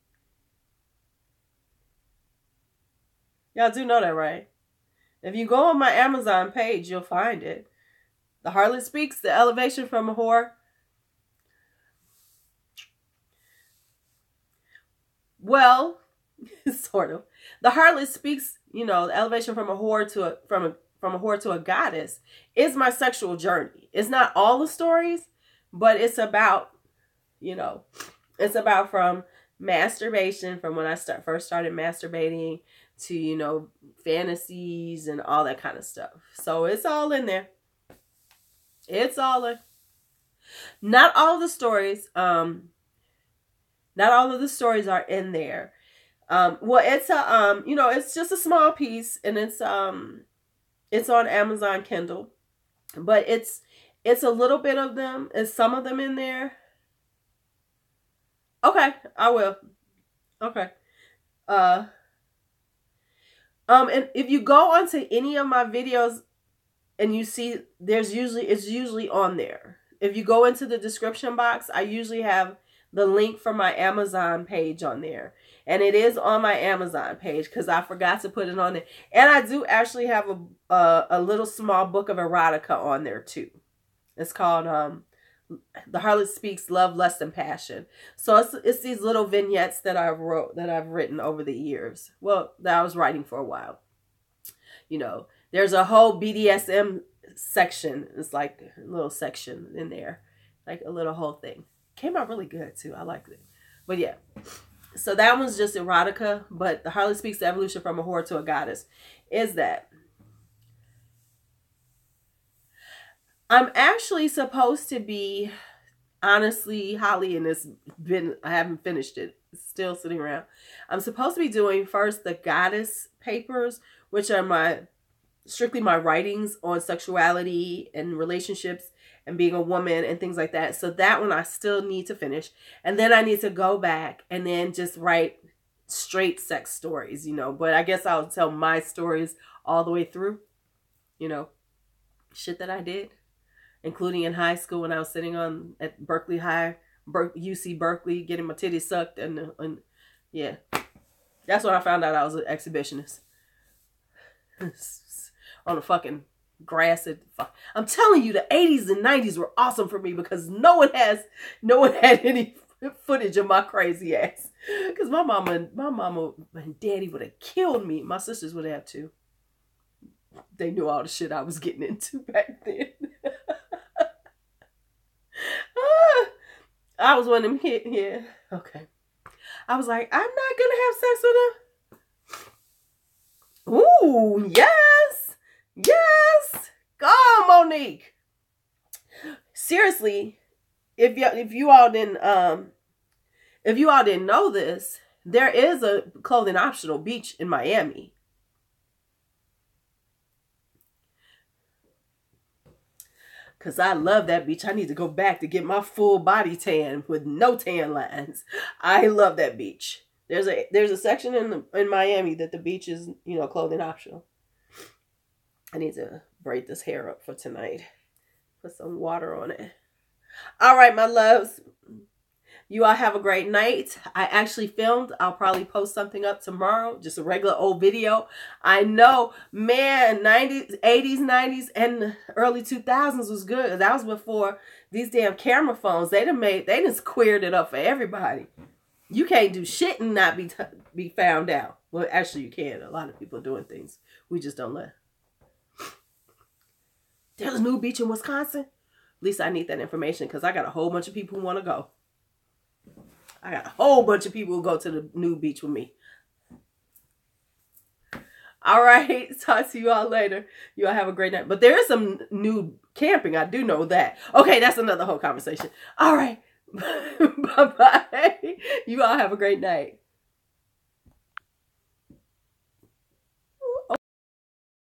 Y'all do know that, right? If you go on my Amazon page, you'll find it. The Harlot Speaks, The Elevation from a Whore. Well, sort of. The Harlot Speaks, you know, the elevation from a whore to a whore to a goddess is my sexual journey. It's not all the stories, but it's about, you know, it's about from masturbation, from when I first started masturbating to, you know, fantasies and all that kind of stuff. So it's all in there. It's all in. Not all of the stories, not all of the stories are in there. Well, it's a, you know, it's just a small piece, and it's on Amazon Kindle, but it's a little bit of them. Is some of them in there? Okay, I will. Okay. And if you go onto any of my videos and you see, it's usually on there. If you go into the description box, I usually have the link for my Amazon page on there. And it is on my Amazon page because I forgot to put it on there. And I do actually have a little small book of erotica on there too. It's called The Harlot Speaks, Love, Lust, and Passion. So it's these little vignettes that I've written over the years. Well, that I was writing for a while. You know, there's a whole BDSM section. It's like a little section in there. Like a little whole thing. Came out really good too. I liked it. But yeah. So that one's just erotica. But The Harlot Speaks, The Evolution from a Whore to a Goddess is that I'm actually supposed to be, honestly, Holly, and I haven't finished it. It's still sitting around. I'm supposed to be doing first the Goddess papers, which are strictly my writings on sexuality and relationships and being a woman and things like that. So that one I still need to finish. And then I need to go back and then just write straight sex stories, you know. But I guess I'll tell my stories all the way through, you know, shit that I did, including in high school when I was sitting at Berkeley High, UC Berkeley, getting my titties sucked. And yeah, that's when I found out I was an exhibitionist on a fucking grass. I'm telling you, the 80s and 90s were awesome for me because no one had any footage of my crazy ass. Because my mama and daddy would have killed me. My sisters would have too. They knew all the shit I was getting into back then. I was one of them hit here. Okay. I was like, I'm not gonna have sex with her. Ooh, yes. Yes. Go on, Monique. Seriously, if you all didn't know this, there is a clothing optional beach in Miami. Because I love that beach. I need to go back to get my full body tan with no tan lines. I love that beach. There's a section in Miami that the beach is, clothing optional. I need to braid this hair up for tonight. Put some water on it. All right, my loves. You all have a great night. I actually filmed. I'll probably post something up tomorrow. Just a regular old video. I know, man, 90s, 80s, 90s, and the early 2000s was good. That was before these damn camera phones. They done squared it up for everybody. You can't do shit and not be found out. Well, actually you can. A lot of people are doing things. We just don't let. There's a new beach in Wisconsin. At least I need that information because I got a whole bunch of people who want to go. I got a whole bunch of people who go to the new beach with me. All right. Talk to you all later. You all have a great night. But there is some new camping. I do know that. Okay. That's another whole conversation. All right. Bye-bye. You all have a great night.